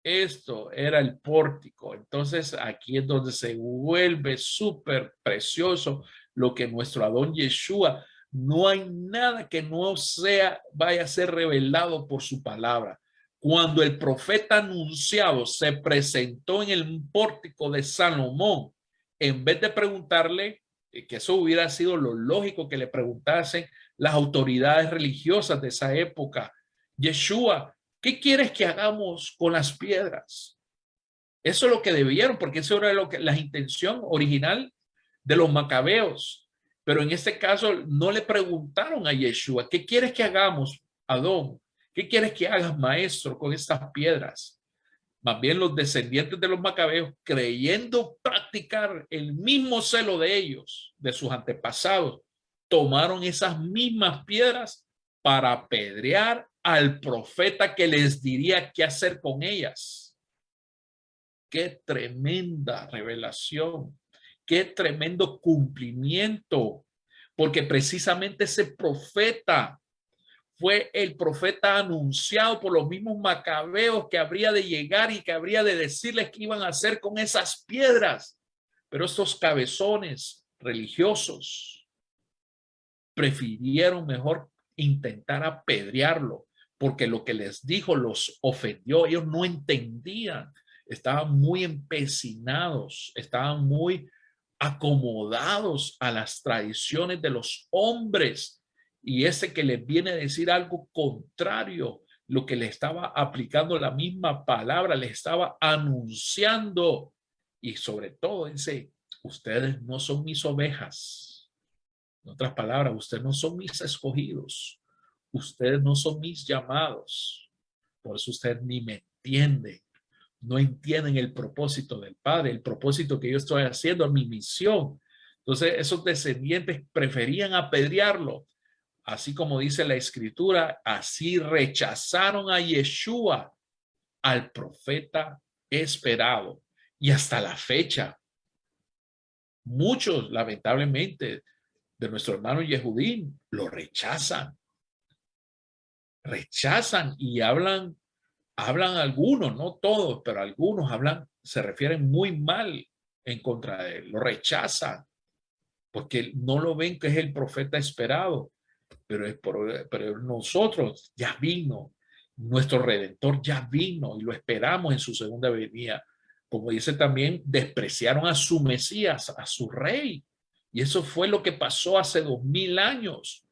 Esto era el pórtico. Entonces aquí es donde se vuelve súper precioso lo que nuestro Adón Yeshua, no hay nada que no vaya a ser revelado por su palabra. Cuando el profeta anunciado se presentó en el pórtico de Salomón, en vez de preguntarle, que eso hubiera sido lo lógico que le preguntasen las autoridades religiosas de esa época, Yeshua, ¿qué quieres que hagamos con las piedras? Eso es lo que debieron, porque eso era la intención original de los macabeos. Pero en este caso no le preguntaron a Yeshua, ¿qué quieres que hagamos, Adón? ¿Qué quieres que hagas, maestro, con estas piedras? Más bien los descendientes de los macabeos, creyendo practicar el mismo celo de ellos, de sus antepasados, tomaron esas mismas piedras para apedrear al profeta que les diría qué hacer con ellas. Qué tremenda revelación, qué tremendo cumplimiento, porque precisamente ese profeta fue el profeta anunciado por los mismos macabeos que habría de llegar y que habría de decirles qué iban a hacer con esas piedras. Pero estos cabezones religiosos prefirieron mejor intentar apedrearlo, porque lo que les dijo los ofendió. Ellos no entendían, estaban muy empecinados, estaban muy acomodados a las tradiciones de los hombres, y ese que les viene a decir algo contrario, lo que le estaba aplicando la misma palabra, les estaba anunciando. Y sobre todo dice, ustedes no son mis ovejas. En otras palabras, ustedes no son mis escogidos, ustedes no son mis llamados, por eso ustedes ni me entienden, no entienden el propósito del Padre, el propósito que yo estoy haciendo, mi misión. Entonces esos descendientes preferían apedrearlo, así como dice la Escritura, así rechazaron a Yeshua, al profeta esperado, y hasta la fecha muchos, lamentablemente, de nuestro hermano Yehudín lo rechazan y hablan algunos, no todos, pero algunos hablan, se refieren muy mal en contra de él, lo rechazan porque no lo ven que es el profeta esperado, pero nosotros ya vino, nuestro Redentor ya vino y lo esperamos en su segunda venida. Como dice también, despreciaron a su Mesías, a su rey. Y eso fue lo que pasó hace 2000 años.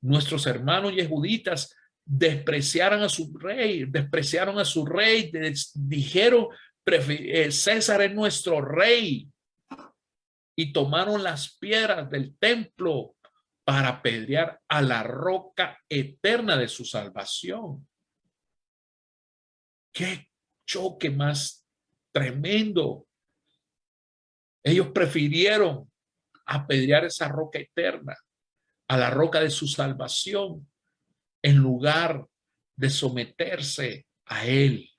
Nuestros hermanos yehuditas despreciaron a su rey, dijeron, César es nuestro rey. Y tomaron las piedras del templo para apedrear a la roca eterna de su salvación. ¡Qué choque más tremendo! Ellos prefirieron apedrear esa roca eterna, a la roca de su salvación, en lugar de someterse a él,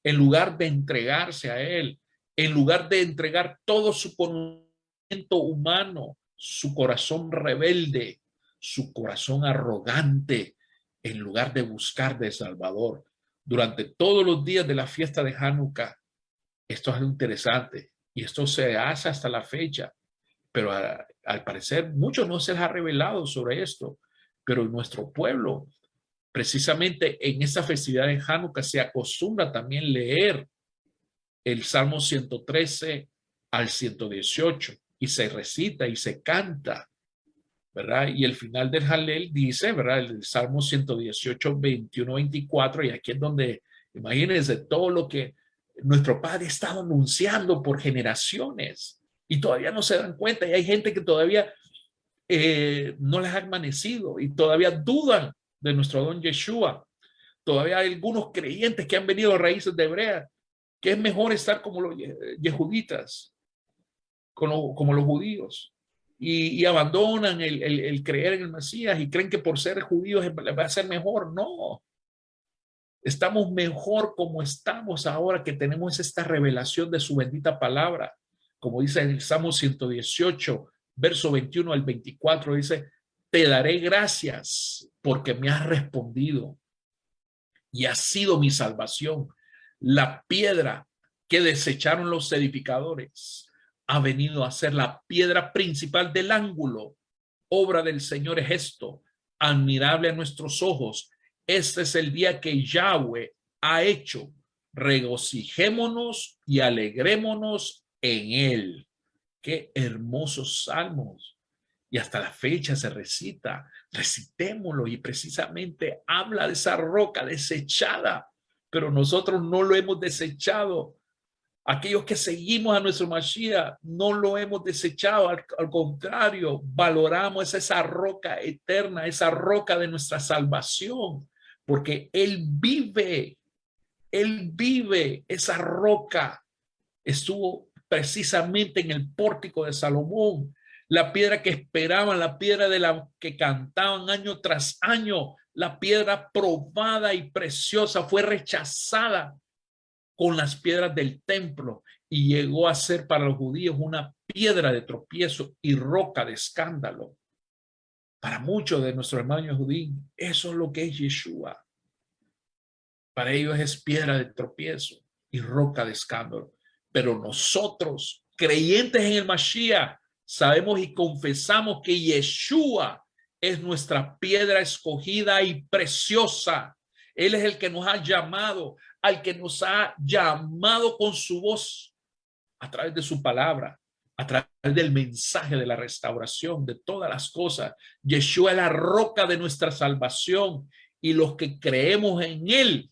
en lugar de entregarse a él, en lugar de entregar todo su conocimiento humano, su corazón rebelde, su corazón arrogante, en lugar de buscar de Salvador. Durante todos los días de la fiesta de Hanukkah, esto es algo interesante y esto se hace hasta la fecha, pero al parecer mucho no se les ha revelado sobre esto, pero en nuestro pueblo, precisamente en esta festividad de Hanukkah, se acostumbra también leer el Salmo 113 al 118 y se recita y se canta, ¿verdad? Y el final del Halel dice, ¿verdad? El Salmo 118, 21, 24, y aquí es donde, imagínense todo lo que nuestro Padre ha estado anunciando por generaciones y todavía no se dan cuenta, y hay gente que todavía no les ha amanecido y todavía dudan de nuestro don Yeshua. Todavía hay algunos creyentes que han venido a raíces de Hebrea, que es mejor estar como los yehuditas, como los judíos, y abandonan el creer en el Mesías y creen que por ser judíos va a ser mejor. No, estamos mejor como estamos ahora que tenemos esta revelación de su bendita palabra. Como dice el Salmo 118, verso 21 al 24, dice, te daré gracias porque me has respondido y has sido mi salvación. La piedra que desecharon los edificadores ha venido a ser la piedra principal del ángulo. Obra del Señor es esto, admirable a nuestros ojos. Este es el día que Yahweh ha hecho. Regocijémonos y alegrémonos en él. Qué hermosos salmos. Y hasta la fecha se recita, recitémoslo, y precisamente habla de esa roca desechada, pero nosotros no lo hemos desechado. Aquellos que seguimos a nuestro Mashiach no lo hemos desechado, al contrario, valoramos esa roca eterna, esa roca de nuestra salvación, porque Él vive, esa roca estuvo precisamente en el pórtico de Salomón, la piedra que esperaban, la piedra de la que cantaban año tras año, la piedra probada y preciosa, fue rechazada con las piedras del templo y llegó a ser para los judíos una piedra de tropiezo y roca de escándalo. Para muchos de nuestros hermanos judíos, eso es lo que es Yeshua. Para ellos es piedra de tropiezo y roca de escándalo. Pero nosotros, creyentes en el Mashiach, sabemos y confesamos que Yeshua es nuestra piedra escogida y preciosa. Él es el que nos ha llamado, al que nos ha llamado con su voz, a través de su palabra, a través del mensaje de la restauración de todas las cosas. Yeshua es la roca de nuestra salvación y los que creemos en él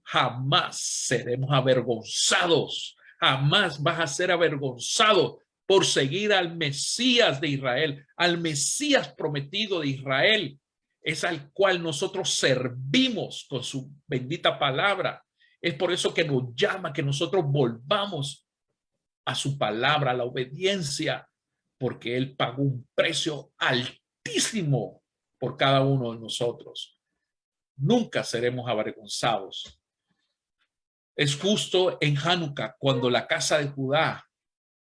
jamás seremos avergonzados. Jamás vas a ser avergonzado por seguir al Mesías de Israel, al Mesías prometido de Israel. Es al cual nosotros servimos con su bendita palabra. Es por eso que nos llama que nosotros volvamos a su palabra, a la obediencia, porque él pagó un precio altísimo por cada uno de nosotros. Nunca seremos avergonzados. Es justo en Hanukkah cuando la casa de Judá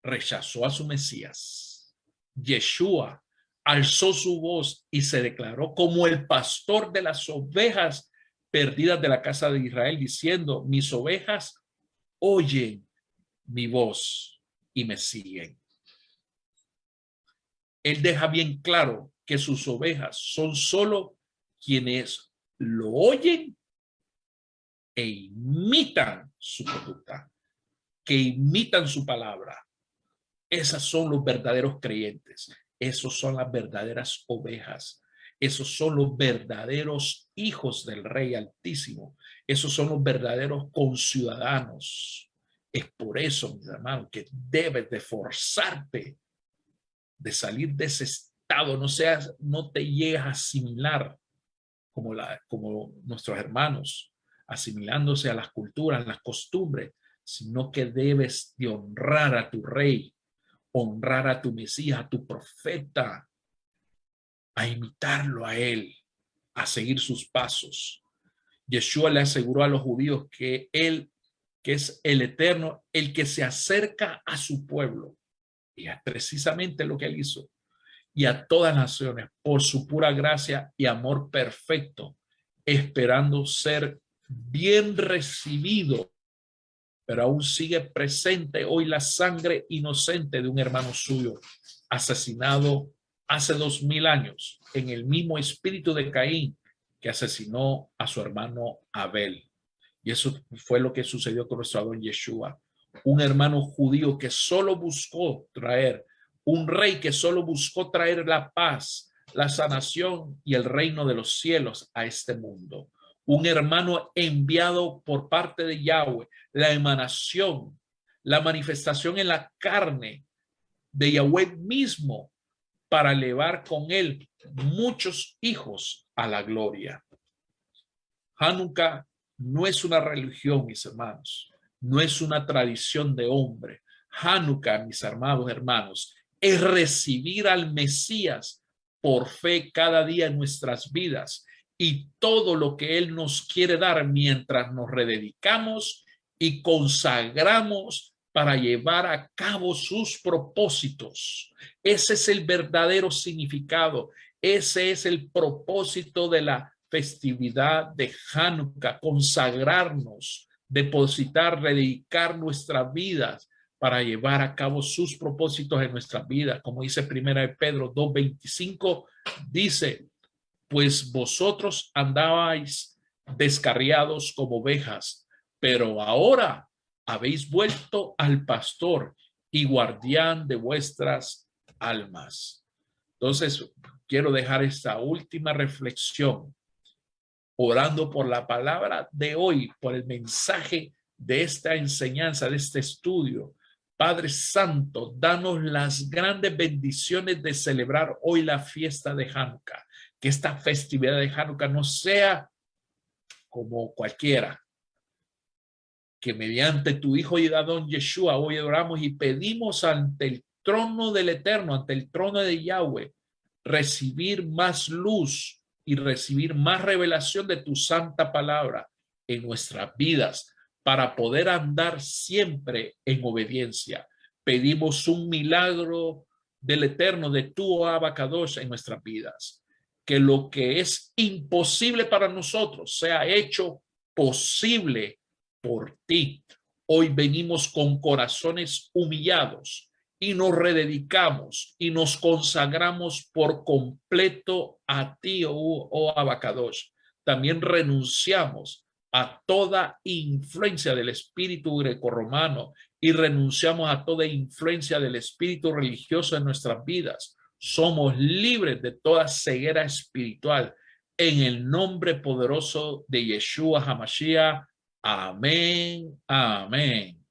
rechazó a su Mesías. Yeshua alzó su voz y se declaró como el pastor de las ovejas perdidas de la casa de Israel, diciendo: mis ovejas oyen mi voz y me siguen. Él deja bien claro que sus ovejas son solo quienes lo oyen e imitan su conducta, que imitan su palabra. Esas son los verdaderos creyentes. Esos son las verdaderas ovejas. Esos son los verdaderos hijos del Rey Altísimo. Esos son los verdaderos conciudadanos. Es por eso, mis hermanos, que debes de forzarte de salir de ese estado. No te llegues a asimilar como nuestros hermanos, asimilándose a las culturas, las costumbres, sino que debes de honrar a tu Rey, honrar a tu Mesías, a tu profeta, a imitarlo a él, a seguir sus pasos. Yeshua le aseguró a los judíos que él, que es el Eterno, el que se acerca a su pueblo. Y es precisamente lo que él hizo. Y a todas las naciones, por su pura gracia y amor perfecto, esperando ser bien recibido. Pero aún sigue presente hoy la sangre inocente de un hermano suyo, asesinado hace 2000 años en el mismo espíritu de Caín que asesinó a su hermano Abel. Y eso fue lo que sucedió con nuestro Adón Yeshua, un hermano judío que solo buscó traer, un rey que solo buscó traer la paz, la sanación y el reino de los cielos a este mundo. Un hermano enviado por parte de Yahweh, la emanación, la manifestación en la carne de Yahweh mismo, para elevar con él muchos hijos a la gloria. Hanukkah no es una religión, mis hermanos, no es una tradición de hombre. Hanukkah, mis amados hermanos, es recibir al Mesías por fe cada día en nuestras vidas y todo lo que él nos quiere dar mientras nos rededicamos y consagramos para llevar a cabo sus propósitos. Ese es el verdadero significado. Ese es el propósito de la festividad de Hanukkah, consagrarnos, depositar, dedicar nuestras vidas para llevar a cabo sus propósitos en nuestras vidas. Como dice 1 Pedro 2:25, dice: pues vosotros andabais descarriados como ovejas, pero ahora habéis vuelto al pastor y guardián de vuestras almas. Entonces, quiero dejar esta última reflexión, orando por la palabra de hoy, por el mensaje de esta enseñanza, de este estudio. Padre Santo, danos las grandes bendiciones de celebrar hoy la fiesta de Hanukkah. Que esta festividad de Hanukkah no sea como cualquiera. Que mediante tu Hijo y Adón Yeshua hoy oramos y pedimos ante el trono del Eterno, ante el trono de Yahweh, recibir más luz, y recibir más revelación de tu santa palabra en nuestras vidas para poder andar siempre en obediencia. Pedimos un milagro del Eterno, de tu Abacadosh en nuestras vidas. Que lo que es imposible para nosotros sea hecho posible por ti. Hoy venimos con corazones humillados y nos rededicamos y nos consagramos por completo a ti, oh Abacadosh. También renunciamos a toda influencia del espíritu grecorromano y renunciamos a toda influencia del espíritu religioso en nuestras vidas. Somos libres de toda ceguera espiritual en el nombre poderoso de Yeshua HaMashiach. Amén, amén.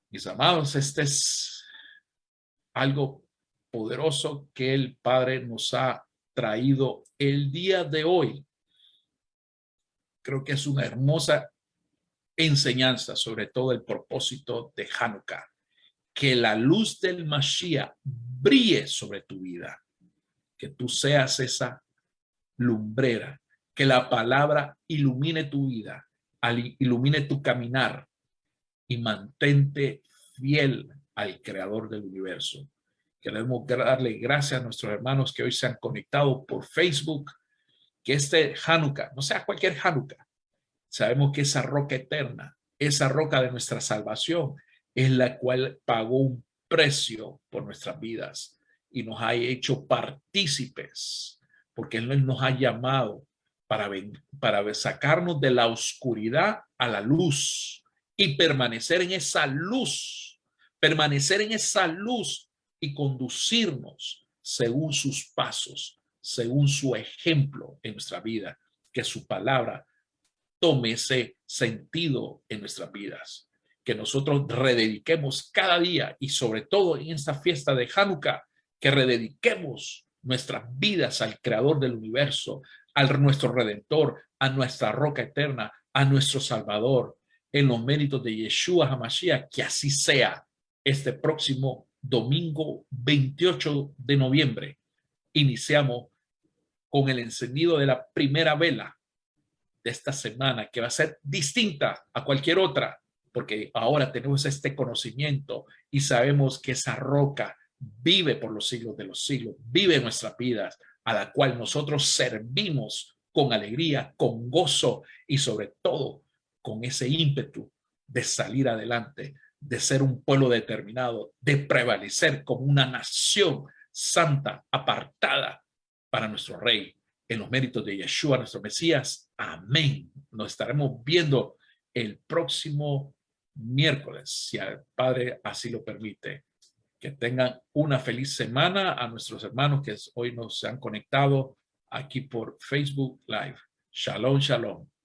Mis amados, este es algo poderoso que el Padre nos ha traído el día de hoy. Creo que es una hermosa enseñanza, sobre todo el propósito de Hanukkah. Que la luz del Mashiach brille sobre tu vida. Que tú seas esa lumbrera. Que la palabra ilumine tu vida, ilumine tu caminar y mantente fiel al Creador del universo. Queremos darle gracias a nuestros hermanos que hoy se han conectado por Facebook. Que este Hanukkah no sea cualquier Hanukkah. Sabemos que esa roca eterna, esa roca de nuestra salvación, es la cual pagó un precio por nuestras vidas y nos ha hecho partícipes, porque Él nos ha llamado para sacarnos de la oscuridad a la luz y permanecer en esa luz y conducirnos según sus pasos, según su ejemplo en nuestra vida, que su palabra tome ese sentido en nuestras vidas, que nosotros redediquemos cada día y sobre todo en esta fiesta de Hanukkah, que redediquemos nuestras vidas al Creador del universo, a nuestro Redentor, a nuestra roca eterna, a nuestro Salvador, en los méritos de Yeshua HaMashiach, que así sea este próximo domingo 28 de noviembre. Iniciamos con el encendido de la primera vela de esta semana, que va a ser distinta a cualquier otra, porque ahora tenemos este conocimiento y sabemos que esa roca vive por los siglos de los siglos, vive en nuestras vidas, a la cual nosotros servimos con alegría, con gozo y sobre todo con ese ímpetu de salir adelante, de ser un pueblo determinado, de prevalecer como una nación santa, apartada para nuestro Rey. En los méritos de Yeshua, nuestro Mesías. Amén. Nos estaremos viendo el próximo miércoles, si el Padre así lo permite. Que tengan una feliz semana a nuestros hermanos que hoy nos han conectado aquí por Facebook Live. Shalom, shalom.